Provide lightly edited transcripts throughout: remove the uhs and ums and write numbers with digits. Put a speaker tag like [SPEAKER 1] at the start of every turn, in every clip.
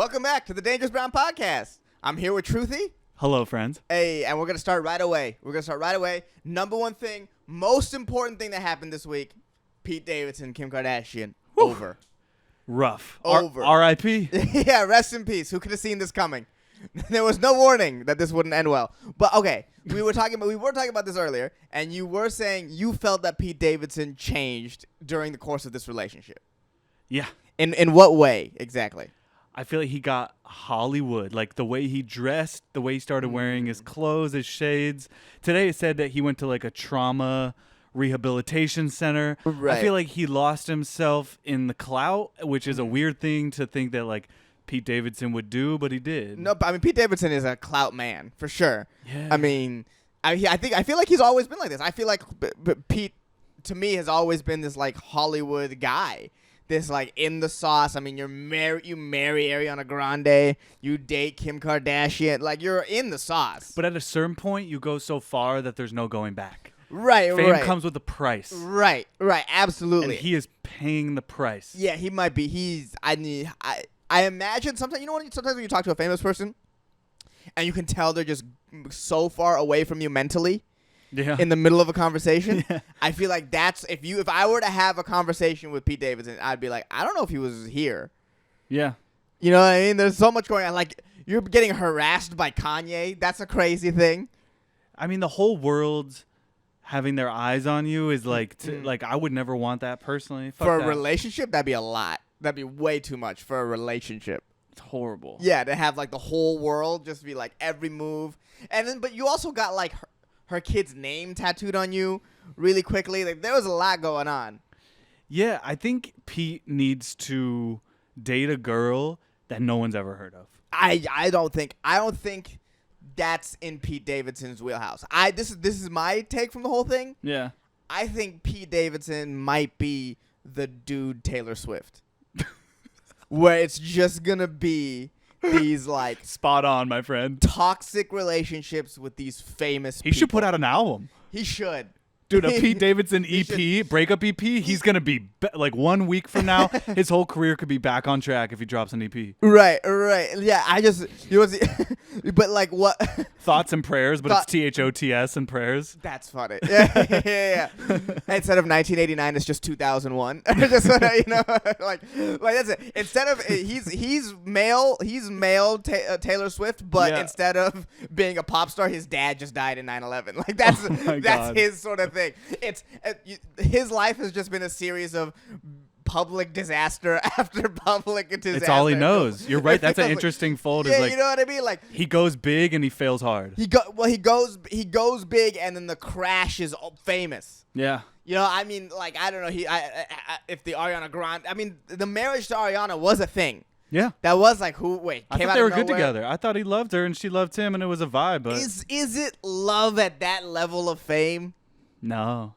[SPEAKER 1] Welcome back to the Dangerous Brown Podcast. I'm here with Truthy.
[SPEAKER 2] Hello, friends.
[SPEAKER 1] Hey, and we're going to start right away. Number one thing, most important thing that happened this week, Pete Davidson, Kim Kardashian, over.
[SPEAKER 2] Rough.
[SPEAKER 1] Over.
[SPEAKER 2] R.I.P.
[SPEAKER 1] Yeah, rest in peace. Who could have seen this coming? There was no warning that this wouldn't end well. But okay, we were talking about this earlier, and you were saying you felt that Pete Davidson changed during the course of this relationship.
[SPEAKER 2] Yeah.
[SPEAKER 1] In what way exactly?
[SPEAKER 2] I feel like he got Hollywood, like the way he dressed, the way he started wearing his clothes, his shades. Today it said that he went to like a trauma rehabilitation center.
[SPEAKER 1] Right.
[SPEAKER 2] I feel like he lost himself in the clout, which is a weird thing to think that like Pete Davidson would do, but he did.
[SPEAKER 1] No, but I mean Pete Davidson is a clout man for sure.
[SPEAKER 2] Yeah.
[SPEAKER 1] I mean, I feel like he's always been like this. I feel like Pete to me has always been this like Hollywood guy. This like in the sauce. I mean, you marry Ariana Grande, you date Kim Kardashian, like you're in the sauce.
[SPEAKER 2] But at a certain point, you go so far that there's no going back.
[SPEAKER 1] Right,
[SPEAKER 2] Fame
[SPEAKER 1] right.
[SPEAKER 2] comes with a price.
[SPEAKER 1] Right, absolutely.
[SPEAKER 2] And he is paying the price.
[SPEAKER 1] Yeah, he might be. I imagine sometimes, sometimes when you talk to a famous person and you can tell they're just so far away from you mentally.
[SPEAKER 2] Yeah.
[SPEAKER 1] In the middle of a conversation.
[SPEAKER 2] Yeah.
[SPEAKER 1] I feel like that's if I were to have a conversation with Pete Davidson, I'd be like, I don't know if he was here.
[SPEAKER 2] Yeah.
[SPEAKER 1] You know what I mean? There's so much going on. Like, you're getting harassed by Kanye. That's a crazy thing.
[SPEAKER 2] I mean, the whole world's having their eyes on you is like, like I would never want that personally. Fuck
[SPEAKER 1] For
[SPEAKER 2] that.
[SPEAKER 1] a relationship, that'd be a lot. That'd be way too much for a relationship.
[SPEAKER 2] It's horrible.
[SPEAKER 1] Yeah, to have like the whole world just be like every move. And then, but you also got like her kid's name tattooed on you really quickly. Like there was a lot going on.
[SPEAKER 2] Yeah, I think Pete needs to date a girl that no one's ever heard of.
[SPEAKER 1] I don't think that's in Pete Davidson's wheelhouse. This is my take from the whole thing.
[SPEAKER 2] Yeah.
[SPEAKER 1] I think Pete Davidson might be the dude Taylor Swift. Where it's just gonna be these like
[SPEAKER 2] Spot on, my friend.
[SPEAKER 1] toxic relationships with these famous
[SPEAKER 2] He
[SPEAKER 1] people.
[SPEAKER 2] should put out an album.
[SPEAKER 1] He should.
[SPEAKER 2] Dude, a Pete Davidson
[SPEAKER 1] He
[SPEAKER 2] EP, breakup EP, he's going to be like 1 week from now, his whole career could be back on track if he drops an EP.
[SPEAKER 1] Right. Yeah, but like what?
[SPEAKER 2] Thoughts and prayers, but it's THOTS and prayers.
[SPEAKER 1] That's funny. Yeah. Instead of 1989, it's just 2001. Just like that's it. Instead of he's male Taylor Swift, but instead of being a pop star, his dad just died in 9/11. Like that's his sort of thing. It's his life has just been a series of public disaster after public disaster.
[SPEAKER 2] It's all he knows. You're right. That's an interesting fold.
[SPEAKER 1] Yeah,
[SPEAKER 2] like,
[SPEAKER 1] you know what I mean. Like
[SPEAKER 2] he goes big and he fails hard.
[SPEAKER 1] He goes big, and then the crash is famous.
[SPEAKER 2] Yeah.
[SPEAKER 1] You know, I mean, like I don't know. If the Ariana Grande, I mean, the marriage to Ariana was a thing.
[SPEAKER 2] Yeah.
[SPEAKER 1] That was like
[SPEAKER 2] I thought they were good together. I thought he loved her and she loved him, and it was a vibe. But
[SPEAKER 1] is it love at that level of fame?
[SPEAKER 2] No.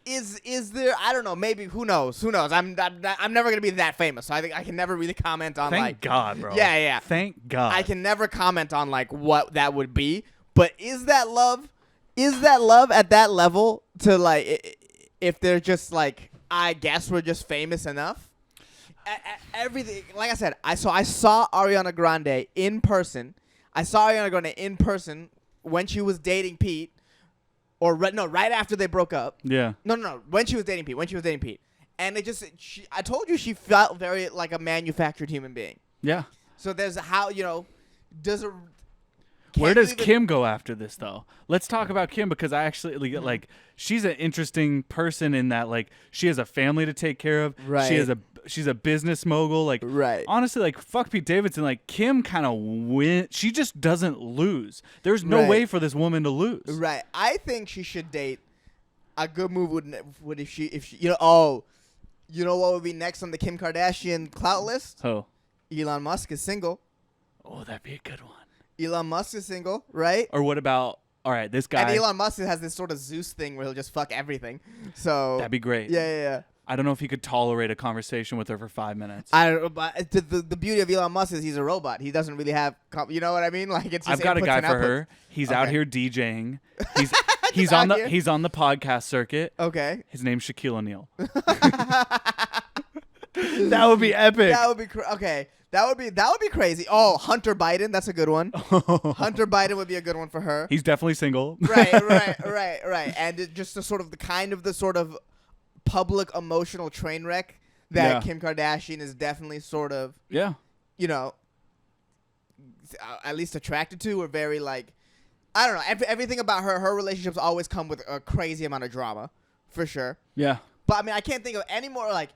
[SPEAKER 1] Is there? I don't know. Maybe who knows? I'm never gonna be that famous, so I think I can never really comment on.
[SPEAKER 2] Thank God, bro.
[SPEAKER 1] Yeah.
[SPEAKER 2] Thank God.
[SPEAKER 1] I can never comment on like what that would be. But is that love? Is that love at that level to like if they're just like I guess we're just famous enough? Everything, like I said, I saw Ariana Grande in person. I saw Ariana Grande in person when she was dating Pete. Right after they broke up.
[SPEAKER 2] Yeah.
[SPEAKER 1] No. When she was dating Pete. And I told you she felt very like a manufactured human being.
[SPEAKER 2] Yeah.
[SPEAKER 1] So there's
[SPEAKER 2] where does Kim go after this, though? Let's talk about Kim, because I actually like she's an interesting person in that like she has a family to take care of.
[SPEAKER 1] Right.
[SPEAKER 2] She's a business mogul. Like,
[SPEAKER 1] right.
[SPEAKER 2] Honestly, like fuck Pete Davidson. Like Kim kind of wins. She just doesn't lose. There's no way for this woman to lose.
[SPEAKER 1] Right. I think she should date. A good move would if she you know what would be next on the Kim Kardashian clout list?
[SPEAKER 2] Oh.
[SPEAKER 1] Elon Musk is single.
[SPEAKER 2] Oh, that'd be a good one.
[SPEAKER 1] Elon Musk is single, right?
[SPEAKER 2] Or what about, all right, this guy.
[SPEAKER 1] And Elon Musk has this sort of Zeus thing where he'll just fuck everything. So
[SPEAKER 2] that'd be great.
[SPEAKER 1] Yeah.
[SPEAKER 2] I don't know if he could tolerate a conversation with her for 5 minutes.
[SPEAKER 1] I don't know, but the beauty of Elon Musk is he's a robot. He doesn't really have, you know what I mean? Like it's. Just
[SPEAKER 2] I've got a guy for
[SPEAKER 1] outputs.
[SPEAKER 2] her. He's out here DJing. He's on the podcast circuit.
[SPEAKER 1] Okay.
[SPEAKER 2] His name's Shaquille O'Neal. That would be epic.
[SPEAKER 1] That would be okay. That would be crazy. Oh, Hunter Biden, that's a good one. Hunter Biden would be a good one for her.
[SPEAKER 2] He's definitely single.
[SPEAKER 1] Right. And just the sort of public emotional train wreck that Kim Kardashian is definitely sort of,
[SPEAKER 2] Yeah.
[SPEAKER 1] you know, at least attracted to, or very like, I don't know. Everything about her relationships always come with a crazy amount of drama, for sure.
[SPEAKER 2] Yeah.
[SPEAKER 1] But I mean, I can't think of any more like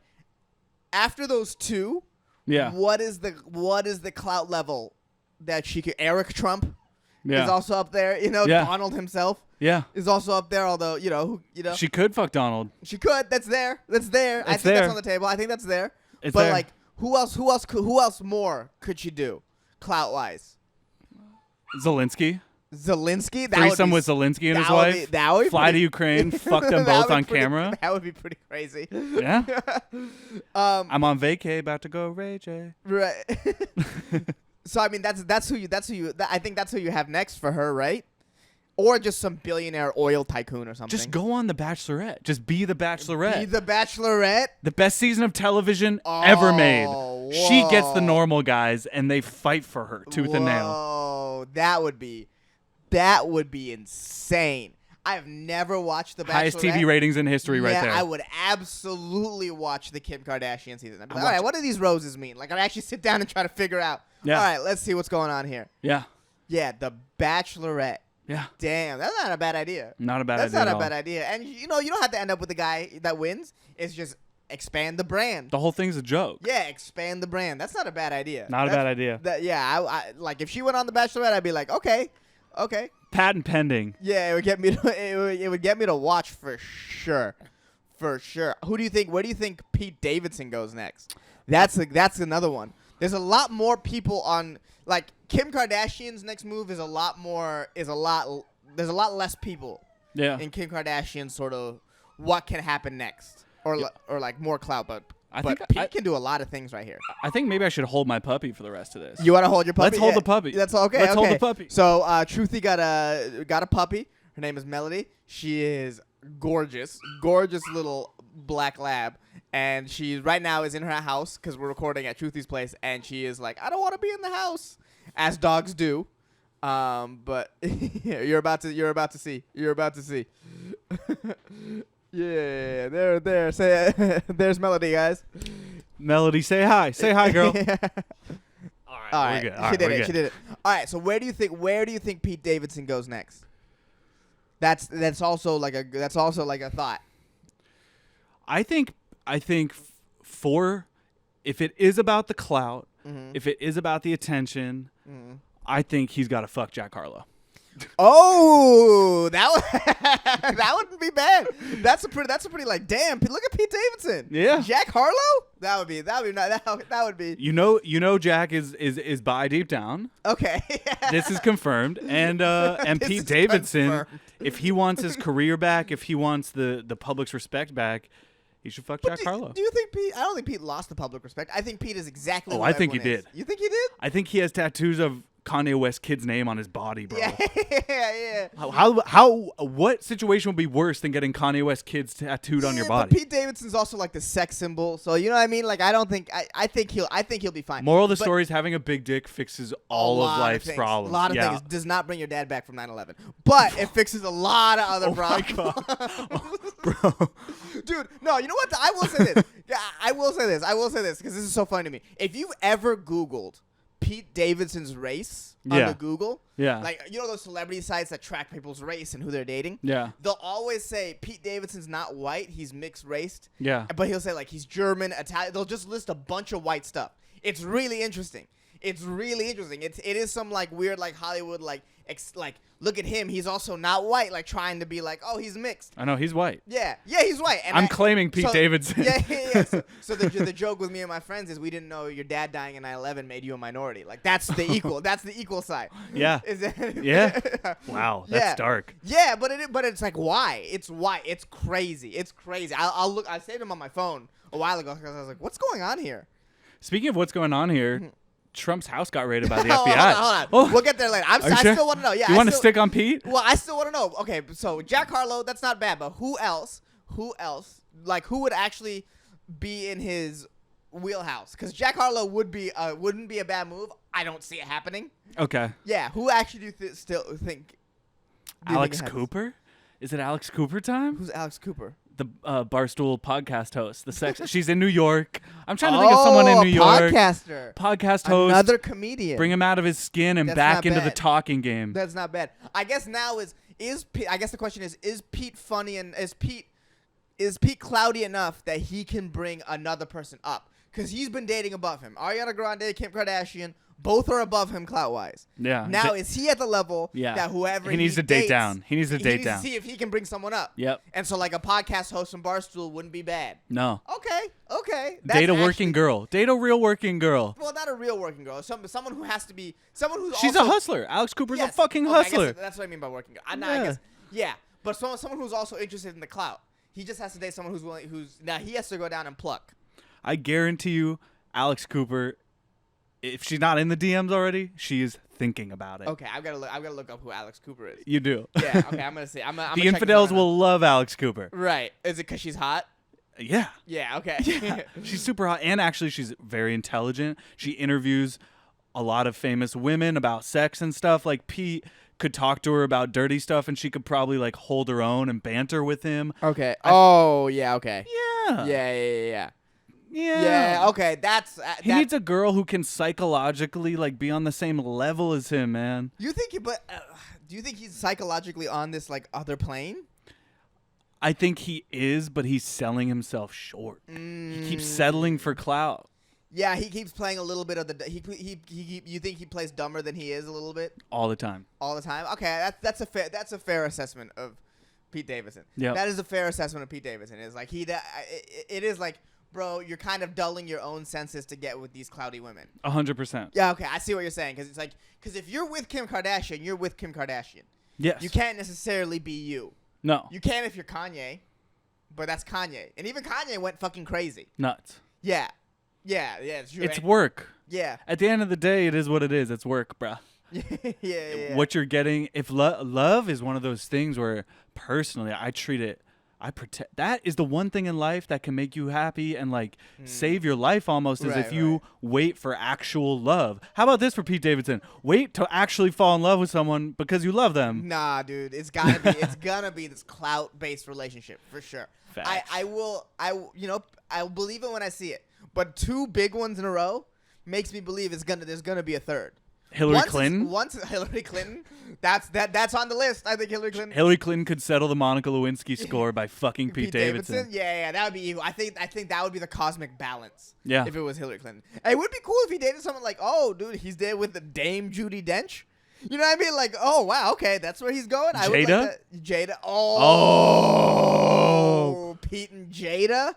[SPEAKER 1] after those two.
[SPEAKER 2] Yeah.
[SPEAKER 1] What is the clout level that she could? Eric Trump
[SPEAKER 2] Yeah.
[SPEAKER 1] is also up there. You know,
[SPEAKER 2] Yeah.
[SPEAKER 1] Donald himself
[SPEAKER 2] Yeah.
[SPEAKER 1] is also up there. Although
[SPEAKER 2] She could fuck Donald.
[SPEAKER 1] she could. That's there. I think that's on the table. I think that's there.
[SPEAKER 2] It's
[SPEAKER 1] but
[SPEAKER 2] there.
[SPEAKER 1] like, who else more could she do, clout wise?
[SPEAKER 2] Zelensky.
[SPEAKER 1] Zelensky. That
[SPEAKER 2] Threesome
[SPEAKER 1] would be,
[SPEAKER 2] with Zelensky and his
[SPEAKER 1] that would
[SPEAKER 2] wife.
[SPEAKER 1] be- that would be
[SPEAKER 2] Fly to
[SPEAKER 1] pretty-
[SPEAKER 2] Ukraine. Fuck them
[SPEAKER 1] that
[SPEAKER 2] both
[SPEAKER 1] would
[SPEAKER 2] on
[SPEAKER 1] be pretty-
[SPEAKER 2] camera.
[SPEAKER 1] That would be pretty crazy.
[SPEAKER 2] Yeah. I'm on vacay, about to go Ray J.
[SPEAKER 1] Right. So I mean, that's who you. I think that's who you have next for her, right? Or just some billionaire oil tycoon or something.
[SPEAKER 2] Just go on The Bachelorette. Just be The Bachelorette.
[SPEAKER 1] Be the Bachelorette.
[SPEAKER 2] The best season of television ever made. She gets the normal guys, and they fight for her tooth and nail.
[SPEAKER 1] Oh, that would be insane. I have never watched The Bachelorette.
[SPEAKER 2] Highest TV ratings in history right there.
[SPEAKER 1] I would absolutely watch the Kim Kardashian season. I'd be like, all right, what do these roses mean? Like, I'd actually sit down and try to figure out.
[SPEAKER 2] Yeah.
[SPEAKER 1] All right, let's see what's going on here.
[SPEAKER 2] Yeah.
[SPEAKER 1] Yeah, The Bachelorette.
[SPEAKER 2] Yeah.
[SPEAKER 1] Damn, that's not a bad idea.
[SPEAKER 2] Not a bad
[SPEAKER 1] That's
[SPEAKER 2] idea.
[SPEAKER 1] not
[SPEAKER 2] at
[SPEAKER 1] a
[SPEAKER 2] all.
[SPEAKER 1] bad idea. And you don't have to end up with the guy that wins. It's just expand the brand.
[SPEAKER 2] The whole thing's a joke.
[SPEAKER 1] Yeah, expand the brand. That's not a bad idea.
[SPEAKER 2] Not a bad idea.
[SPEAKER 1] I like if she went on The Bachelorette, I'd be like, okay.
[SPEAKER 2] Patent pending.
[SPEAKER 1] Yeah, it would get me. It would get me to watch for sure. For sure. Where do you think Pete Davidson goes next? That's another one. There's a lot more people on. Like Kim Kardashian's next move there's a lot less people
[SPEAKER 2] Yeah.
[SPEAKER 1] in Kim Kardashian's sort of what can happen next, or like more clout. But Pete can do a lot of things right here.
[SPEAKER 2] I think maybe I should hold my puppy for the rest of this.
[SPEAKER 1] You want to hold your puppy?
[SPEAKER 2] Let's hold the puppy.
[SPEAKER 1] That's okay.
[SPEAKER 2] Let's hold
[SPEAKER 1] okay.
[SPEAKER 2] the puppy.
[SPEAKER 1] So Truthy got a puppy. Her name is Melody. She is gorgeous little black lab, and she right now is in her house because we're recording at Truthy's place, and she is like, I don't want to be in the house, as dogs do. But you're about to see. Yeah, there. Say, there's Melody, guys.
[SPEAKER 2] Melody, say hi. Say hi, girl.
[SPEAKER 1] All right,
[SPEAKER 2] we're good. All right,
[SPEAKER 1] she
[SPEAKER 2] we're
[SPEAKER 1] did it. All right, so where do you think Pete Davidson goes next? That's also like a thought.
[SPEAKER 2] I think for if it is about the clout, if it is about the attention, I think he's got to fuck Jack Harlow.
[SPEAKER 1] Oh, that wouldn't be bad. That's a pretty like damn. Look at Pete Davidson.
[SPEAKER 2] Yeah.
[SPEAKER 1] Jack Harlow. That would be.
[SPEAKER 2] You know, Jack is bi deep down.
[SPEAKER 1] Okay.
[SPEAKER 2] This is confirmed, and
[SPEAKER 1] This
[SPEAKER 2] Pete
[SPEAKER 1] is
[SPEAKER 2] Davidson,
[SPEAKER 1] confirmed.
[SPEAKER 2] if he wants his career back, if he wants the public's respect back, he should fuck Jack Harlow.
[SPEAKER 1] Do you think Pete? I don't think Pete lost the public respect. I think Pete is exactly.
[SPEAKER 2] Oh,
[SPEAKER 1] what
[SPEAKER 2] I think he
[SPEAKER 1] everyone is.
[SPEAKER 2] did.
[SPEAKER 1] You think he did?
[SPEAKER 2] I think he has tattoos of Kanye West kid's name on his body, bro.
[SPEAKER 1] Yeah.
[SPEAKER 2] What situation would be worse than getting Kanye West kids tattooed on your
[SPEAKER 1] But
[SPEAKER 2] body?
[SPEAKER 1] Pete Davidson's also like the sex symbol, so you know what I mean. Like I don't think I think he'll be fine.
[SPEAKER 2] Moral of the
[SPEAKER 1] But
[SPEAKER 2] story is having a big dick fixes all
[SPEAKER 1] a lot
[SPEAKER 2] of life's
[SPEAKER 1] things.
[SPEAKER 2] problems.
[SPEAKER 1] A lot of
[SPEAKER 2] Yeah.
[SPEAKER 1] things. Does not bring your dad back from 9/11, but it fixes a lot of other
[SPEAKER 2] Oh my
[SPEAKER 1] problems.
[SPEAKER 2] Bro.
[SPEAKER 1] Dude, no, you know what? I will say this. Yeah, I will say this because this is so funny to me. If you've ever Googled Pete Davidson's race on
[SPEAKER 2] Yeah.
[SPEAKER 1] the Google,
[SPEAKER 2] Yeah.
[SPEAKER 1] like you know those celebrity sites that track people's race and who they're dating,
[SPEAKER 2] Yeah.
[SPEAKER 1] they'll always say Pete Davidson's not white, he's mixed raced.
[SPEAKER 2] Yeah.
[SPEAKER 1] But he'll say like he's German, Italian. They'll just list a bunch of white stuff. It's really interesting. It is some like weird like Hollywood like look at him. He's also not white. Like trying to be like, oh, he's mixed.
[SPEAKER 2] I know he's white.
[SPEAKER 1] Yeah, he's white. And
[SPEAKER 2] I'm claiming Pete Davidson.
[SPEAKER 1] Yeah. So the joke with me and my friends is we didn't know your dad dying in 9/11 made you a minority. Like that's the equal. That's the equal side.
[SPEAKER 2] Yeah.
[SPEAKER 1] Is that,
[SPEAKER 2] Yeah. Wow, that's
[SPEAKER 1] Yeah.
[SPEAKER 2] dark.
[SPEAKER 1] Yeah, but it's like why? It's crazy. I'll look. I saved him on my phone a while ago because I was like, what's going on here?
[SPEAKER 2] Speaking of what's going on here, Trump's house got raided by the
[SPEAKER 1] Hold
[SPEAKER 2] FBI.
[SPEAKER 1] on.
[SPEAKER 2] Oh,
[SPEAKER 1] We'll get there later.
[SPEAKER 2] are you sure?
[SPEAKER 1] I still want to know. Yeah,
[SPEAKER 2] You want to
[SPEAKER 1] still-
[SPEAKER 2] stick on Pete?
[SPEAKER 1] Well, I still want to know. Okay, so Jack Harlow, that's not bad, but who else? Like, who would actually be in his wheelhouse because Jack Harlow wouldn't be a bad move. I don't see it happening.
[SPEAKER 2] Okay.
[SPEAKER 1] Yeah, who actually do you still think?
[SPEAKER 2] Alex Cooper? Is it Alex Cooper time?
[SPEAKER 1] Who's Alex Cooper?
[SPEAKER 2] The Barstool podcast host. She's in New York. I'm trying to think of someone in New York. Podcast host.
[SPEAKER 1] Another comedian.
[SPEAKER 2] Bring him out of his skin and back into the talking game.
[SPEAKER 1] That's not bad. I guess now I guess the question is Pete funny and is Pete cloudy enough that he can bring another person up? Because he's been dating above him. Ariana Grande, Kim Kardashian, both are above him clout-wise.
[SPEAKER 2] Yeah.
[SPEAKER 1] Now, is he at the level that whoever
[SPEAKER 2] he needs to date down? He needs to date down.
[SPEAKER 1] To see if he can bring someone up.
[SPEAKER 2] Yep.
[SPEAKER 1] And so, like, a podcast host from Barstool wouldn't be bad.
[SPEAKER 2] No.
[SPEAKER 1] Okay.
[SPEAKER 2] Date a working girl. Date a real working girl.
[SPEAKER 1] Well, not a real working girl. Someone who has to be someone who's.
[SPEAKER 2] She's
[SPEAKER 1] also,
[SPEAKER 2] a hustler. Alex Cooper's a fucking hustler.
[SPEAKER 1] I guess that's what I mean by working girl. I guess. Yeah, but someone who's also interested in the clout. He just has to date someone now he has to go down and pluck.
[SPEAKER 2] I guarantee you, Alex Cooper, if she's not in the DMs already, she is thinking about it.
[SPEAKER 1] Okay, I've got to look up who Alex Cooper is.
[SPEAKER 2] You do.
[SPEAKER 1] Yeah. Okay, I'm gonna see.
[SPEAKER 2] The infidels will love Alex Cooper.
[SPEAKER 1] Right? Is it because she's hot?
[SPEAKER 2] Yeah.
[SPEAKER 1] Yeah. Okay.
[SPEAKER 2] Yeah. She's super hot, and actually, she's very intelligent. She interviews a lot of famous women about sex and stuff. Like Pete could talk to her about dirty stuff, and she could probably like hold her own and banter with him.
[SPEAKER 1] Okay. Yeah. Okay.
[SPEAKER 2] Yeah.
[SPEAKER 1] Yeah.
[SPEAKER 2] Yeah.
[SPEAKER 1] Okay.
[SPEAKER 2] He needs a girl who can psychologically like be on the same level as him, man.
[SPEAKER 1] Do you think he's psychologically on this like other plane?
[SPEAKER 2] I think he is, but he's selling himself short. He keeps settling for clout.
[SPEAKER 1] Yeah, he keeps playing a little bit of the. You think he plays dumber than he is a little bit?
[SPEAKER 2] All the time.
[SPEAKER 1] All the time. Okay, that's a fair assessment of Pete Davidson.
[SPEAKER 2] Yeah,
[SPEAKER 1] that is a fair assessment of Pete Davidson. It's like it is like, bro, you're kind of dulling your own senses to get with these cloudy women.
[SPEAKER 2] 100%.
[SPEAKER 1] Yeah. Okay, I see what you're saying because if you're with Kim Kardashian, you're with Kim Kardashian.
[SPEAKER 2] Yes.
[SPEAKER 1] You can't necessarily be you.
[SPEAKER 2] No.
[SPEAKER 1] You can if you're Kanye, but that's Kanye, and even Kanye went fucking crazy.
[SPEAKER 2] Nuts.
[SPEAKER 1] Yeah. It's true.
[SPEAKER 2] It's work.
[SPEAKER 1] Yeah.
[SPEAKER 2] At the end of the day, it is what it is. It's work, bruh.
[SPEAKER 1] Yeah.
[SPEAKER 2] What you're getting, if love is one of those things where personally I treat it, I protect. That is the one thing in life that can make you happy and like save your life almost is if you wait for actual love. How about this for Pete Davidson? Wait to actually fall in love with someone because you love them.
[SPEAKER 1] Nah, dude, it's gonna be this clout-based relationship for sure.
[SPEAKER 2] Facts.
[SPEAKER 1] I'll believe it when I see it. But two big ones in a row makes me believe there's gonna be a third.
[SPEAKER 2] Hillary Clinton?
[SPEAKER 1] Once Hillary Clinton, that's on the list. I think Hillary
[SPEAKER 2] Clinton could settle the Monica Lewinsky score by fucking Pete Davidson.
[SPEAKER 1] Yeah, that would be evil. I think that would be the cosmic balance.
[SPEAKER 2] Yeah.
[SPEAKER 1] If it was Hillary Clinton. It would be cool if he dated someone like, oh, dude, he's there with the Dame Judi Dench. You know what I mean? Like, oh, wow, okay, that's where he's going. I would like that. Jada. Oh. Pete and Jada.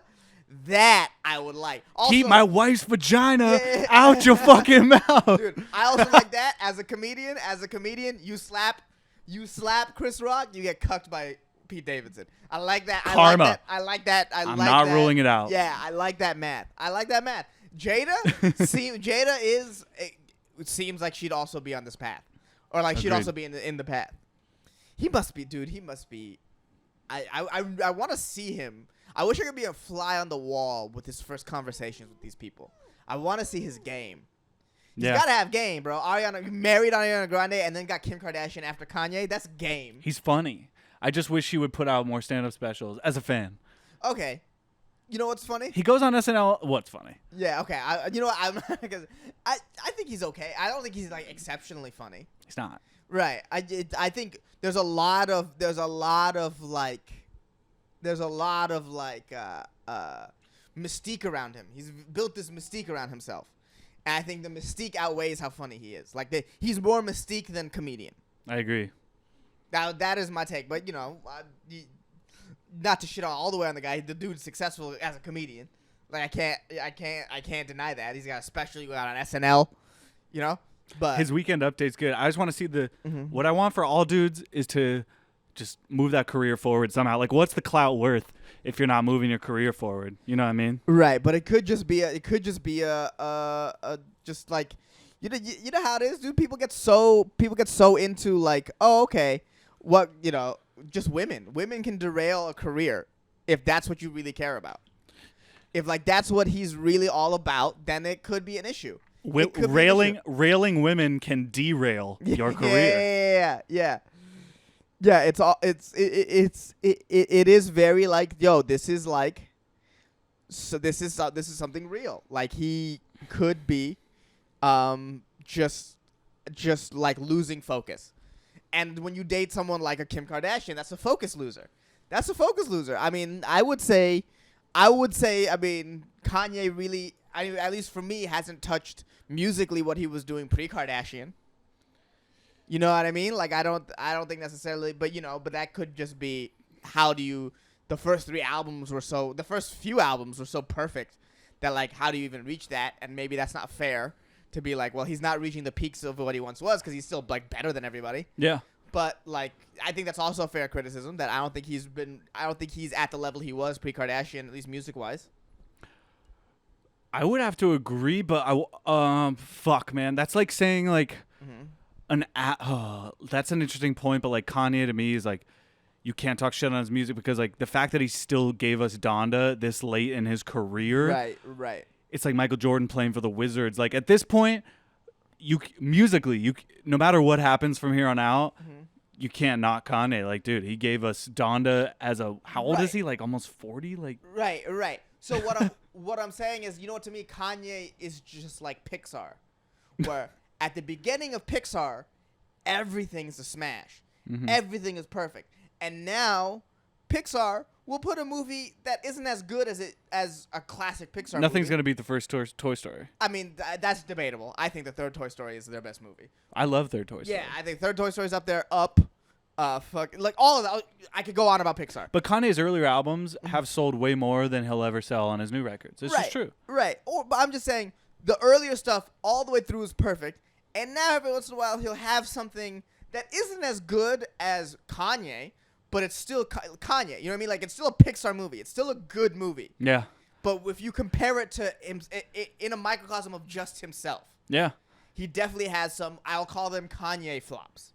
[SPEAKER 1] That I would like. Also,
[SPEAKER 2] keep my wife's vagina out your fucking mouth.
[SPEAKER 1] Dude, I also like that as a comedian. You slap Chris Rock, you get cucked by Pete Davidson. I like that.
[SPEAKER 2] Karma.
[SPEAKER 1] I like that.
[SPEAKER 2] I'm not ruling it out.
[SPEAKER 1] Yeah, I like that math. Jada, it seems like she'd also be on this path, or like she'd also be in the path. He must be, dude. He must be. I want to see him. I wish I could be a fly on the wall with his first conversations with these people. I want to see his game. He's got to have game, bro. Married Ariana Grande and then got Kim Kardashian after Kanye. That's game.
[SPEAKER 2] He's funny. I just wish he would put out more stand-up specials as a fan.
[SPEAKER 1] Okay. You know what's funny?
[SPEAKER 2] He goes on SNL. What's funny?
[SPEAKER 1] Yeah, okay. You know what? Because I think he's okay. I don't think he's like exceptionally funny.
[SPEAKER 2] He's not.
[SPEAKER 1] Right. I think there's a lot of mystique around him. He's built this mystique around himself. And I think the mystique outweighs how funny he is. Like he's more mystique than comedian.
[SPEAKER 2] I agree.
[SPEAKER 1] Now that is my take, but not to shit all the way on the guy. The dude's successful as a comedian. Like I can't deny that. He's got a special he got on SNL, But
[SPEAKER 2] his Weekend Update's good. I just want to see what I want for all dudes is to just move that career forward somehow. Like, what's the clout worth if you're not moving your career forward? You know what I mean?
[SPEAKER 1] Right, but it could just be just like, you know how it is, dude. People get so into like, oh, okay, what, just women. Women can derail a career if that's what you really care about. If like that's what he's really all about, then it could be an issue. It could be an issue.
[SPEAKER 2] Railing women can derail your career.
[SPEAKER 1] Yeah, it's all it is very like, yo, this is like, so this is something real. Like he could be just like losing focus. And when you date someone like a Kim Kardashian, that's a focus loser. I mean, I would say Kanye really, at least for me, hasn't touched musically what he was doing pre-Kardashian. You know what I mean? Like I don't think necessarily, but but that could just be the first few albums were so perfect that like how do you even reach that? And maybe that's not fair to be like, well, he's not reaching the peaks of what he once was because he's still like better than everybody.
[SPEAKER 2] Yeah.
[SPEAKER 1] But like I think that's also a fair criticism that I don't think he's at the level he was pre-Kardashian, at least music-wise.
[SPEAKER 2] I would have to agree, but fuck, man, that's like saying like that's an interesting point, but like Kanye to me is like you can't talk shit on his music because like the fact that he still gave us Donda this late in his career.
[SPEAKER 1] Right.
[SPEAKER 2] It's like Michael Jordan playing for the Wizards. Like at this point, musically, no matter what happens from here on out, you can't knock Kanye. Like, dude, he gave us Donda as how old is he? Like almost 40? Like
[SPEAKER 1] Right. So what I'm saying is, to me, Kanye is just like Pixar, where at the beginning of Pixar, everything's a smash. Everything is perfect. And now Pixar will put a movie that isn't as good as a classic Pixar
[SPEAKER 2] Nothing's
[SPEAKER 1] movie.
[SPEAKER 2] going to beat the first Toy Story.
[SPEAKER 1] I mean, that's debatable. I think the third Toy Story is their best movie.
[SPEAKER 2] I love third Toy Story.
[SPEAKER 1] Yeah, I think third Toy Story's up there. Like all of that. I could go on about Pixar.
[SPEAKER 2] But Kanye's earlier albums have sold way more than he'll ever sell on his new records. It's just true.
[SPEAKER 1] Right. But I'm just saying the earlier stuff all the way through is perfect. And now every once in a while he'll have something that isn't as good as Kanye, but it's still Kanye. You know what I mean? Like it's still a Pixar movie. It's still a good movie.
[SPEAKER 2] Yeah.
[SPEAKER 1] But if you compare it to him in a microcosm of just himself.
[SPEAKER 2] Yeah.
[SPEAKER 1] He definitely has some, I'll call them Kanye flops.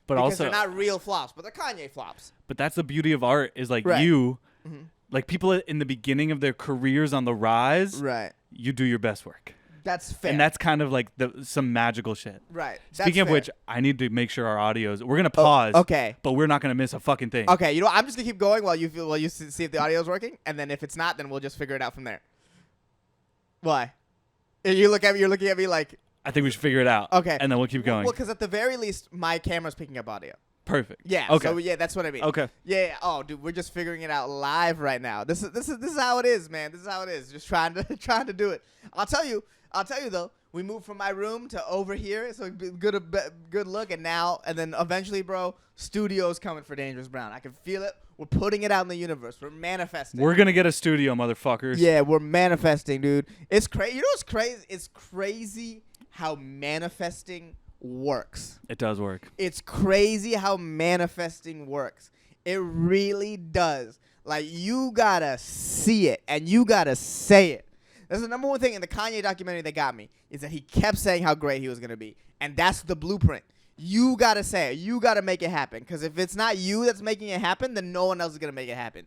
[SPEAKER 2] But
[SPEAKER 1] because
[SPEAKER 2] also
[SPEAKER 1] they're not real flops, but they're Kanye flops.
[SPEAKER 2] But that's the beauty of art is like like people in the beginning of their careers on the rise, you do your best work.
[SPEAKER 1] That's fair.
[SPEAKER 2] And that's kind of like some magical shit.
[SPEAKER 1] Right.
[SPEAKER 2] Speaking of which, I need to make sure our audios. We're gonna pause.
[SPEAKER 1] Okay.
[SPEAKER 2] But we're not gonna miss a fucking thing.
[SPEAKER 1] Okay. I'm just gonna keep going while you see if the audio's working, and then if it's not, then we'll just figure it out from there. Why? You're looking at me like.
[SPEAKER 2] I think we should figure it out.
[SPEAKER 1] Okay.
[SPEAKER 2] And then we'll keep going.
[SPEAKER 1] Well, because at the very least, my camera's picking up audio.
[SPEAKER 2] Perfect.
[SPEAKER 1] Yeah.
[SPEAKER 2] Okay.
[SPEAKER 1] So yeah, that's what I mean.
[SPEAKER 2] Okay.
[SPEAKER 1] Yeah. Oh, dude, we're just figuring it out live right now. This is how it is, man. This is how it is. Just trying to do it. I'll tell you though. We moved from my room to over here, so good look, and then eventually, bro, studio's coming for Dangerous Brown. I can feel it. We're putting it out in the universe. We're manifesting.
[SPEAKER 2] We're gonna get a studio, motherfuckers.
[SPEAKER 1] Yeah, we're manifesting, dude. It's crazy. You know what's crazy? It's crazy how manifesting works.
[SPEAKER 2] It does work.
[SPEAKER 1] It's crazy how manifesting works. It really does. Like, you gotta see it, and you gotta say it. That's the number one thing in the Kanye documentary that got me, is that he kept saying how great he was going to be. And that's the blueprint. You got to say it. You got to make it happen. Because if it's not you that's making it happen, then no one else is going to make it happen.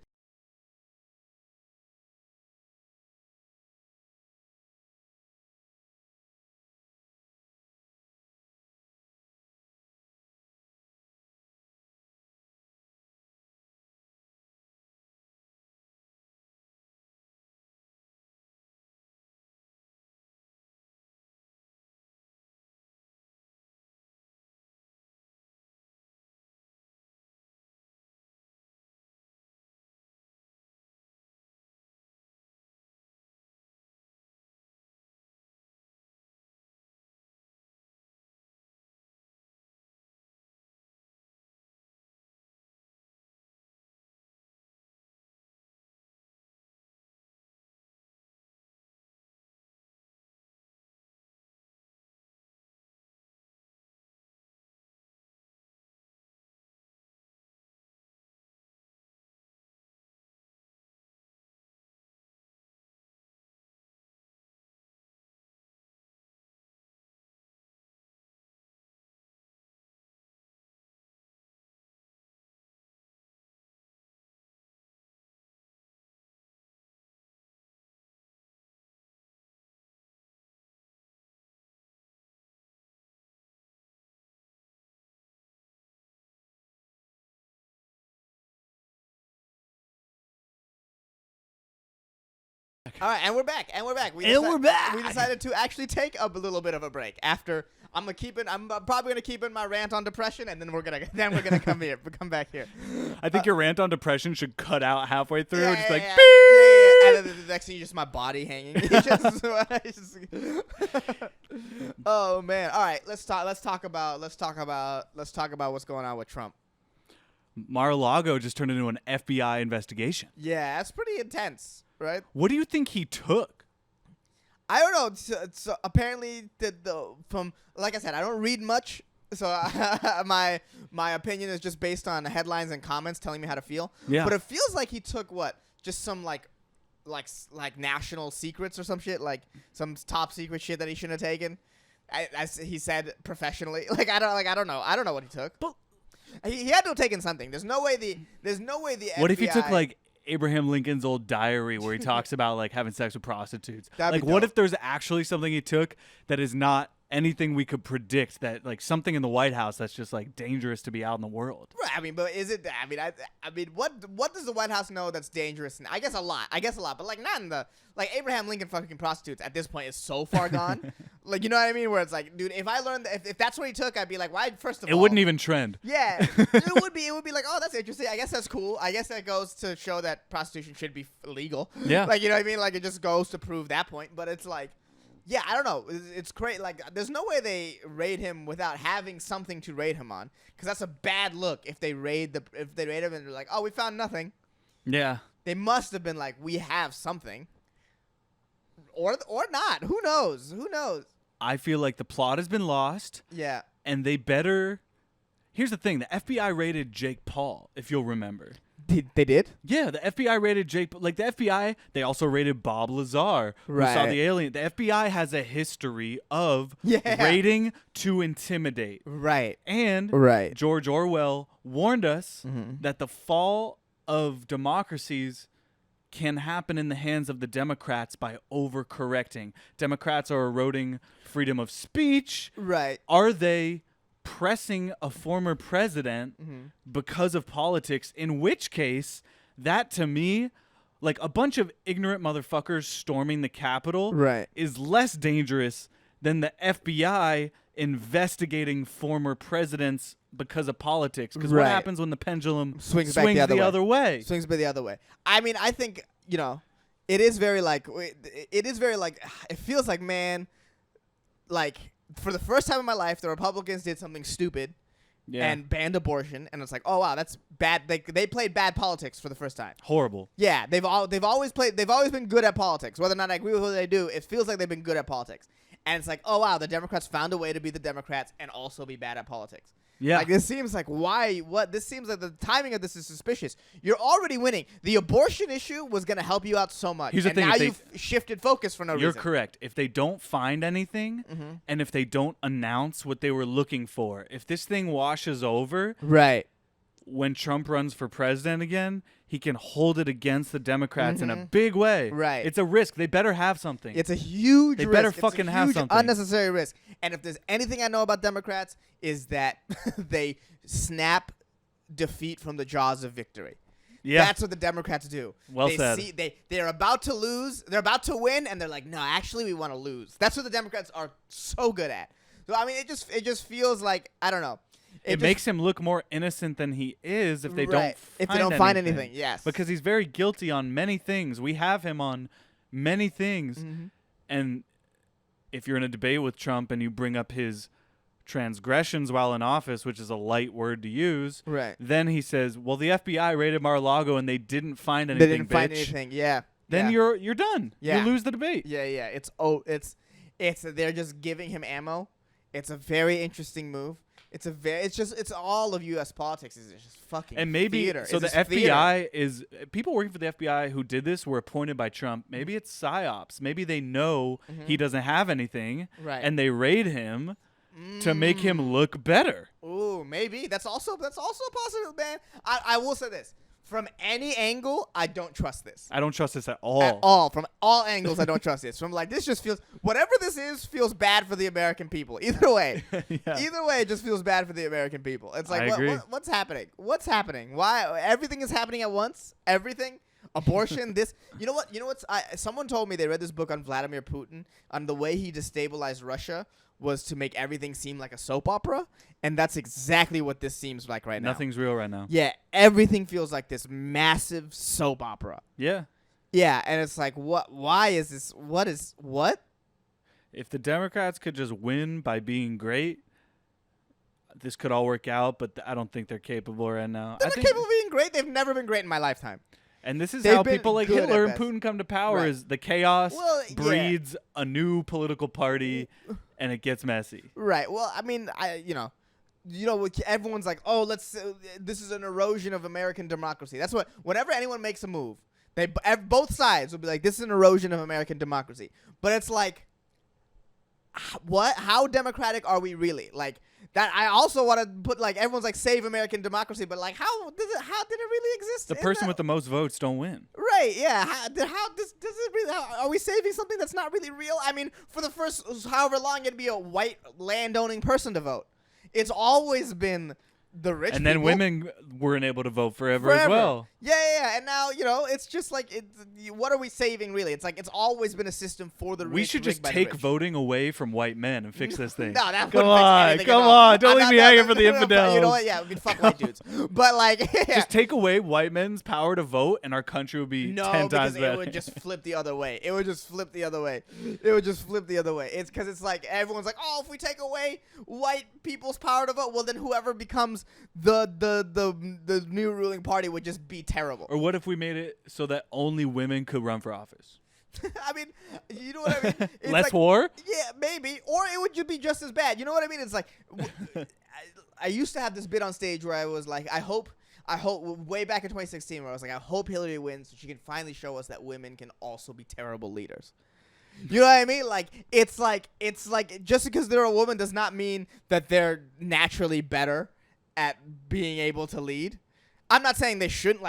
[SPEAKER 1] All right, and we're back. We decided to actually take a little bit of a break after. I'm probably gonna keep in my rant on depression, and then we're gonna come back here.
[SPEAKER 2] I think your rant on depression should cut out halfway through.
[SPEAKER 1] Yeah,
[SPEAKER 2] just like,
[SPEAKER 1] yeah. And then the next thing, just my body hanging. Oh man! All right, let's talk about what's going on with Trump.
[SPEAKER 2] Mar-a-Lago just turned into an FBI investigation.
[SPEAKER 1] Yeah, that's pretty intense, right?
[SPEAKER 2] What do you think he took?
[SPEAKER 1] I don't know. So apparently, from like I said, I don't read much, so my opinion is just based on headlines and comments telling me how to feel.
[SPEAKER 2] Yeah.
[SPEAKER 1] But it feels like he took just some like national secrets or some shit, like some top secret shit that he shouldn't have taken. As he said professionally, I don't know what he took. But he had to have taken something. There's no way the FBI.
[SPEAKER 2] What if he took like Abraham Lincoln's old diary where he talks about like having sex with prostitutes? Like, what if there's actually something he took that is not anything we could predict, that like something in the White House that's just like dangerous to be out in the world?
[SPEAKER 1] Right. I mean, but is it? I mean, what does the White House know that's dangerous? I guess a lot. But like not in the Abraham Lincoln fucking prostitutes at this point is so far gone. Like, you know what I mean? Where it's like, dude, if I learned if that's what he took, I'd be like, why? First of all,
[SPEAKER 2] it wouldn't even trend.
[SPEAKER 1] Yeah, it would be like, oh, that's interesting. I guess that's cool. I guess that goes to show that prostitution should be legal.
[SPEAKER 2] Yeah.
[SPEAKER 1] Like, you know what I mean? Like, it just goes to prove that point. But it's like, yeah, I don't know. It's crazy. Like, there's no way they raid him without having something to raid him on, because that's a bad look if they raid him and they're like, oh, we found nothing.
[SPEAKER 2] Yeah.
[SPEAKER 1] They must have been like, we have something, or not. Who knows?
[SPEAKER 2] I feel like the plot has been lost.
[SPEAKER 1] Yeah.
[SPEAKER 2] And they better. Here's the thing: the FBI raided Jake Paul, if you'll remember.
[SPEAKER 1] They did?
[SPEAKER 2] Yeah, the FBI raided Jake. Like, the FBI, they also raided Bob Lazar, who saw the alien. The FBI has a history of raiding to intimidate.
[SPEAKER 1] Right.
[SPEAKER 2] And George Orwell warned us that the fall of democracies can happen in the hands of the Democrats by overcorrecting. Democrats are eroding freedom of speech.
[SPEAKER 1] Right.
[SPEAKER 2] Are they pressing a former president because of politics, in which case that, to me, like a bunch of ignorant motherfuckers storming the Capitol is less dangerous than the FBI investigating former presidents because of politics. Because what happens when the pendulum swings back the other way?
[SPEAKER 1] Swings back the other way. I mean, I think, you know, it is very like, it feels like, man, like, for the first time in my life, the Republicans did something stupid and banned abortion, and it's like, oh wow, that's bad. They played bad politics for the first time.
[SPEAKER 2] Horrible.
[SPEAKER 1] Yeah, they've always been good at politics. Whether or not I agree with what they do, it feels like they've been good at politics. And it's like, oh wow, the Democrats found a way to be the Democrats and also be bad at politics.
[SPEAKER 2] Yeah.
[SPEAKER 1] Like, this seems like this seems like the timing of this is suspicious. You're already winning. The abortion issue was going to help you out so much.
[SPEAKER 2] Here's the thing,
[SPEAKER 1] now you've shifted focus for no reason.
[SPEAKER 2] You're correct. If they don't find anything and if they don't announce what they were looking for, if this thing washes over, when Trump runs for president again, he can hold it against the Democrats in a big way.
[SPEAKER 1] Right.
[SPEAKER 2] It's a risk. They better have something.
[SPEAKER 1] It's a huge risk.
[SPEAKER 2] They better fucking have something.
[SPEAKER 1] Unnecessary risk. And if there's anything I know about Democrats, is that they snap defeat from the jaws of victory. Yeah. That's what the Democrats do.
[SPEAKER 2] Well said.
[SPEAKER 1] They're about to lose. They're about to win, and they're like, no, actually, we want to lose. That's what the Democrats are so good at. So, I mean, it just feels like, I don't know.
[SPEAKER 2] It makes him look more innocent than he is if they don't
[SPEAKER 1] find anything. Yes.
[SPEAKER 2] Because he's very guilty on many things. We have him on many things. And if you're in a debate with Trump and you bring up his transgressions while in office, which is a light word to use, then he says, well, the FBI raided Mar-a-Lago and they didn't find anything,
[SPEAKER 1] They didn't find anything,
[SPEAKER 2] Then you're done.
[SPEAKER 1] Yeah.
[SPEAKER 2] You lose the debate.
[SPEAKER 1] Yeah. It's they're just giving him ammo. It's a very interesting move. It's all of U.S. politics is just fucking
[SPEAKER 2] and maybe
[SPEAKER 1] theater.
[SPEAKER 2] So the FBI is people working for the FBI who did this were appointed by Trump. Maybe it's psyops. Maybe they know he doesn't have anything, and they raid him to make him look better.
[SPEAKER 1] Ooh, maybe that's also possible, man. I will say this. From any angle, I don't trust this.
[SPEAKER 2] I don't trust this at all.
[SPEAKER 1] At all. From all angles, I don't trust this. From like, this just feels, whatever this is, feels bad for the American people. Either way. Either way, it just feels bad for the American people. It's like, what's happening? What's happening? Why? Everything is happening at once? Everything? Abortion. This. You know what? You know what's? Someone told me they read this book on Vladimir Putin on the way he destabilized Russia was to make everything seem like a soap opera, and that's exactly what this seems like right now.
[SPEAKER 2] Nothing's real right now.
[SPEAKER 1] Yeah, everything feels like this massive soap opera.
[SPEAKER 2] Yeah.
[SPEAKER 1] Yeah, and it's like, what? Why is this? What?
[SPEAKER 2] If the Democrats could just win by being great, this could all work out, but I don't think they're capable right now.
[SPEAKER 1] They're capable of being great. They've never been great in my lifetime.
[SPEAKER 2] And this is
[SPEAKER 1] They've
[SPEAKER 2] how
[SPEAKER 1] been
[SPEAKER 2] people like
[SPEAKER 1] good
[SPEAKER 2] Hitler
[SPEAKER 1] at
[SPEAKER 2] and
[SPEAKER 1] best.
[SPEAKER 2] Putin come to power
[SPEAKER 1] Right.
[SPEAKER 2] is the chaos
[SPEAKER 1] Yeah.
[SPEAKER 2] breeds a new political party, and it gets messy.
[SPEAKER 1] Right. Well, I mean, everyone's like, oh, this is an erosion of American democracy. That's what, whenever anyone makes a move, both sides will be like, this is an erosion of American democracy. But it's like, what? How democratic are we really? Like, that I also want to put, like, everyone's like, save American democracy, but like, how did it really exist?
[SPEAKER 2] The person with the most votes don't win.
[SPEAKER 1] Right, yeah. How does it really? Are we saving something that's not really real? I mean, for the first however long, it'd be a white landowning person to vote. It's always been the rich.
[SPEAKER 2] And then
[SPEAKER 1] people.
[SPEAKER 2] women weren't able to vote forever as well.
[SPEAKER 1] Yeah. And now, it's just like, what are we saving really? It's like, it's always been a system for the rich.
[SPEAKER 2] We should just take voting away from white men and fix this thing.
[SPEAKER 1] No, that
[SPEAKER 2] come
[SPEAKER 1] wouldn't fix
[SPEAKER 2] on,
[SPEAKER 1] anything
[SPEAKER 2] come
[SPEAKER 1] at all.
[SPEAKER 2] on. Don't leave me hanging for the infidels.
[SPEAKER 1] You know what? Yeah, I mean, fuck white dudes. But like,
[SPEAKER 2] just take away white men's power to vote, and our country would be 10 times better.
[SPEAKER 1] It would just flip the other way. It's because it's like everyone's like, oh, if we take away white people's power to vote, well, then whoever becomes the new ruling party would just be terrible.
[SPEAKER 2] Or what if we made it so that only women could run for office?
[SPEAKER 1] I mean, you know what I mean? It's
[SPEAKER 2] Less
[SPEAKER 1] like,
[SPEAKER 2] war?
[SPEAKER 1] Yeah, maybe. Or it would just be just as bad. You know what I mean? It's like, I used to have this bit on stage where I was like, I hope, way back in 2016, where I was like, I hope Hillary wins so she can finally show us that women can also be terrible leaders. You know what I mean? Like, it's like just because they're a woman does not mean that they're naturally better at being able to lead. I'm not saying they shouldn't,